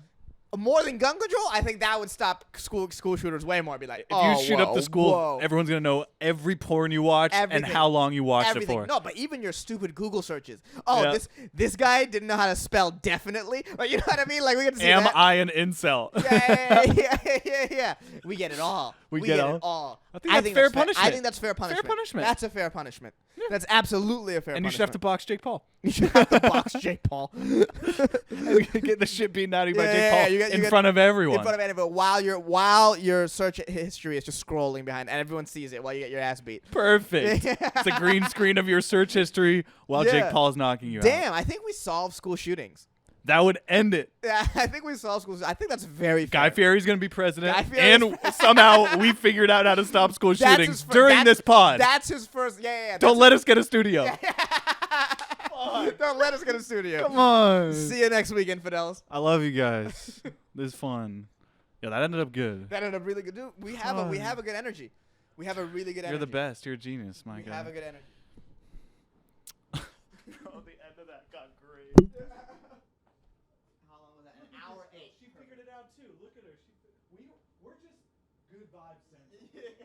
[SPEAKER 1] More than gun control, I think that would stop school shooters way more. Be like,
[SPEAKER 2] If you shoot up the school, everyone's going to know every porn you watch and
[SPEAKER 1] Everything.
[SPEAKER 2] how long you watched
[SPEAKER 1] everything.
[SPEAKER 2] it for.
[SPEAKER 1] No, but even your stupid Google searches. Oh,
[SPEAKER 2] Yeah.
[SPEAKER 1] this guy didn't know how to spell definitely. Like, you know what I mean? Like, we get to see
[SPEAKER 2] Am
[SPEAKER 1] that.
[SPEAKER 2] I an incel?
[SPEAKER 1] Yeah. We get it all.
[SPEAKER 2] We get
[SPEAKER 1] it
[SPEAKER 2] all?
[SPEAKER 1] all.
[SPEAKER 2] I think that's fair punishment.
[SPEAKER 1] I think that's fair punishment.
[SPEAKER 2] Fair punishment.
[SPEAKER 1] That's a fair punishment. That's absolutely a fair
[SPEAKER 2] And you
[SPEAKER 1] punishment.
[SPEAKER 2] should have to box Jake Paul.
[SPEAKER 1] You should have to box Jake Paul.
[SPEAKER 2] Get the shit beaten out of you by Jake Paul
[SPEAKER 1] you
[SPEAKER 2] in front of everyone.
[SPEAKER 1] In front of everyone, while your search history is just scrolling behind, and everyone sees it while you get your ass beat.
[SPEAKER 2] Perfect. It's a green screen of your search history while
[SPEAKER 1] Yeah.
[SPEAKER 2] Jake Paul's knocking you out.
[SPEAKER 1] Damn, I think we solved school shootings.
[SPEAKER 2] That would end it.
[SPEAKER 1] Yeah, I think we solved school. I think that's very fair.
[SPEAKER 2] Guy Fieri's going to be president,
[SPEAKER 1] Guy Fieri's-
[SPEAKER 2] and somehow we figured out how to stop school
[SPEAKER 1] That's
[SPEAKER 2] shootings
[SPEAKER 1] his fir-
[SPEAKER 2] during
[SPEAKER 1] that's-
[SPEAKER 2] this pod.
[SPEAKER 1] That's his first. Yeah.
[SPEAKER 2] Don't let us get a studio.
[SPEAKER 1] Don't let us get a studio.
[SPEAKER 2] Come on.
[SPEAKER 1] See you next week, infidels.
[SPEAKER 2] I love you guys. This is fun. Yeah, that ended up good.
[SPEAKER 1] That ended up really good. Dude, we have a good energy. We have a really good energy.
[SPEAKER 2] You're the best. You're a genius, my
[SPEAKER 1] We
[SPEAKER 2] guy.
[SPEAKER 1] have a good energy.
[SPEAKER 2] Oh, the end of that got great.
[SPEAKER 1] How long was that? An hour 8.
[SPEAKER 2] She figured it out too. Look at her. We're just good vibes.